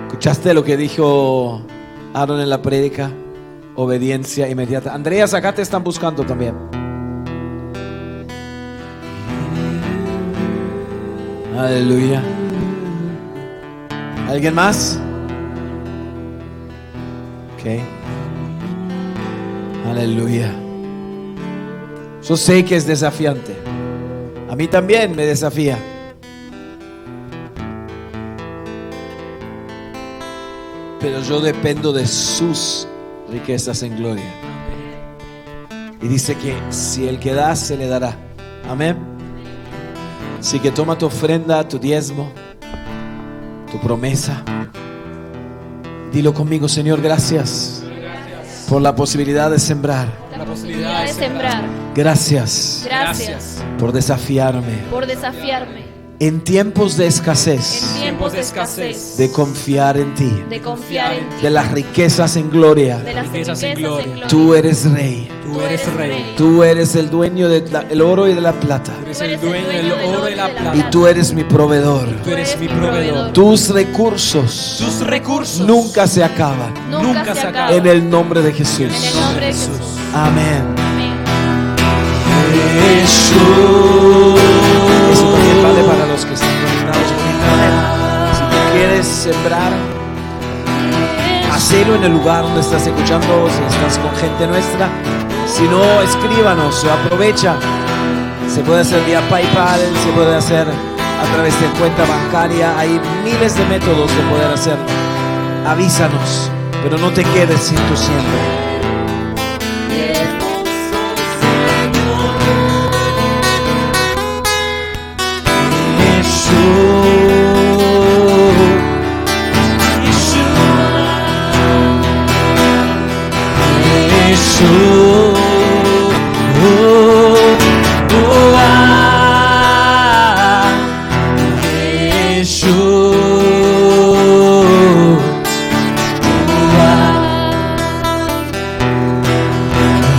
¿Escuchaste lo que dijo Aaron en la prédica? Obediencia inmediata. Andrea, acá te están buscando también. Aleluya. ¿Alguien más? Ok. Aleluya. Yo sé que es desafiante. A mí también me desafía. Pero yo dependo de sus riquezas en gloria. Y dice que si el que da, se le dará. Amén. Así que toma tu ofrenda, tu diezmo, tu promesa. Dilo conmigo, Señor, gracias por la posibilidad de sembrar.
La posibilidad de sembrar.
Gracias por desafiarme. En tiempos de escasez. De confiar en ti. De las riquezas en gloria. Tú eres rey. Tú eres el dueño del oro y de la plata. Y tú eres mi proveedor. Tus recursos nunca se acaban. En el nombre de Jesús. Amén. Jesús. Eso también vale para los que están conectados por internet. Si tú quieres sembrar, hacelo en el lugar donde estás escuchando. Si estás con gente nuestra, si no, escríbanos o aprovecha. Se puede hacer vía PayPal, se puede hacer a través de cuenta bancaria. Hay miles de métodos de poder hacerlo. Avísanos, pero no te quedes sin tu siembra.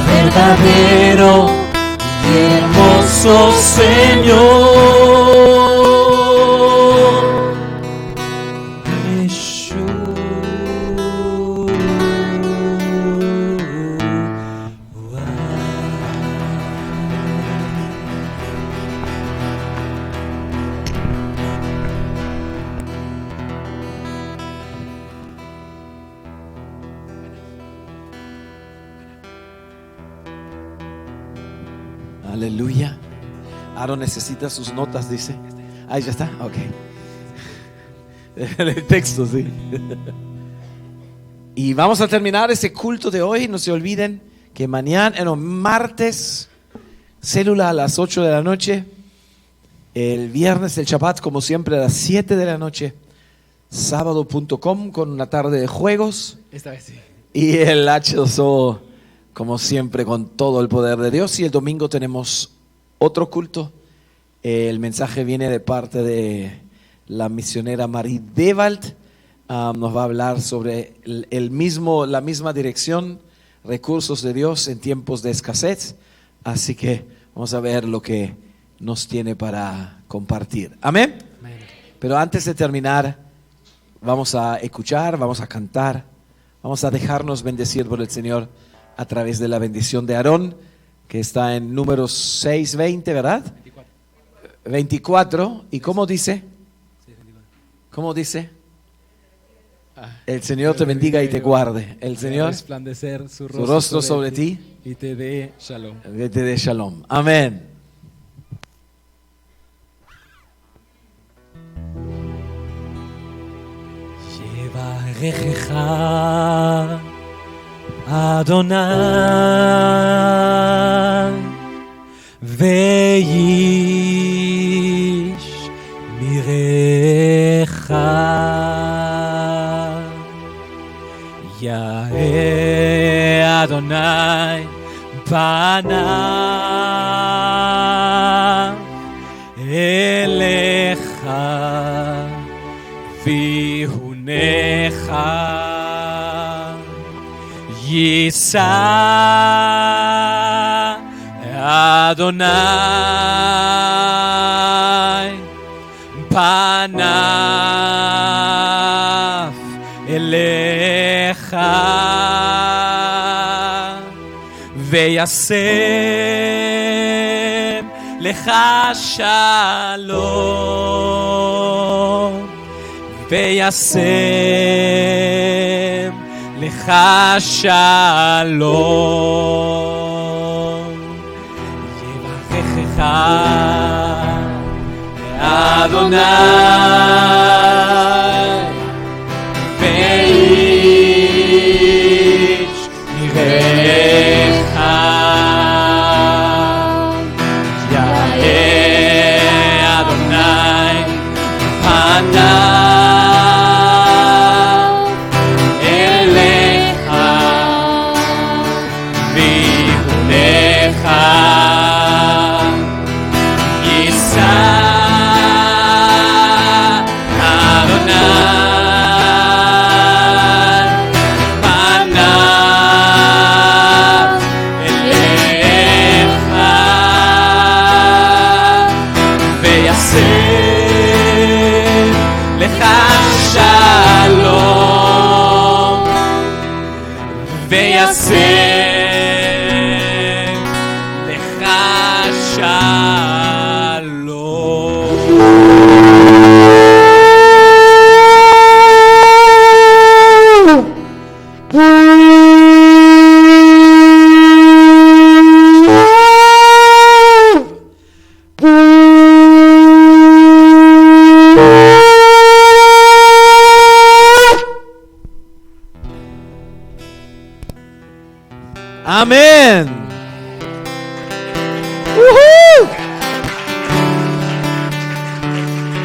Verdadero y hermoso Señor.
Aleluya. Aaron necesita sus notas, dice. Ahí ya está, ok. El texto, sí. Y vamos a terminar ese culto de hoy. No se olviden que mañana, no, martes, célula a las 8 de la noche. El viernes el Shabbat, como siempre, a las 7 de la noche. Sábado.com con una tarde de juegos.
Esta vez sí.
Y el H2O, como siempre, con todo el poder de Dios. Y el domingo tenemos otro culto. El mensaje viene de parte de la misionera Marie Devald. Nos va a hablar sobre la misma dirección, recursos de Dios en tiempos de escasez. Así que vamos a ver lo que nos tiene para compartir. Amén.
Amén.
Pero antes de terminar, vamos a escuchar, vamos a cantar, vamos a dejarnos bendecir por el Señor a través de la bendición de Aarón, que está en Números 6:20, ¿verdad? 24. ¿Y cómo dice? ¿Cómo dice? El Señor te bendiga y te guarde. El Señor
resplandecer
su rostro sobre ti
y te dé shalom.
y te dé shalom. Amén.
יברכך אדוני ואיש מרעך יאה אדוני פניו אליך ויהונך יישא אדוני פניו אליך וישם לך שלום וישם לך שלום יברכך אדוני ואיש מרעך יאה אדוני פניו אליך ויהונך יישא ויעשה לך
Amén.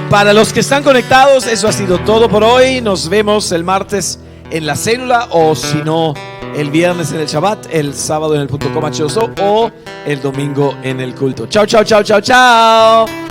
Para los que están conectados, eso ha sido todo por hoy. Nos vemos el martes en la célula, o si no, el viernes en el Shabbat, el sábado en el .com o el domingo en el culto. Chao, chao, chao, chao, chao.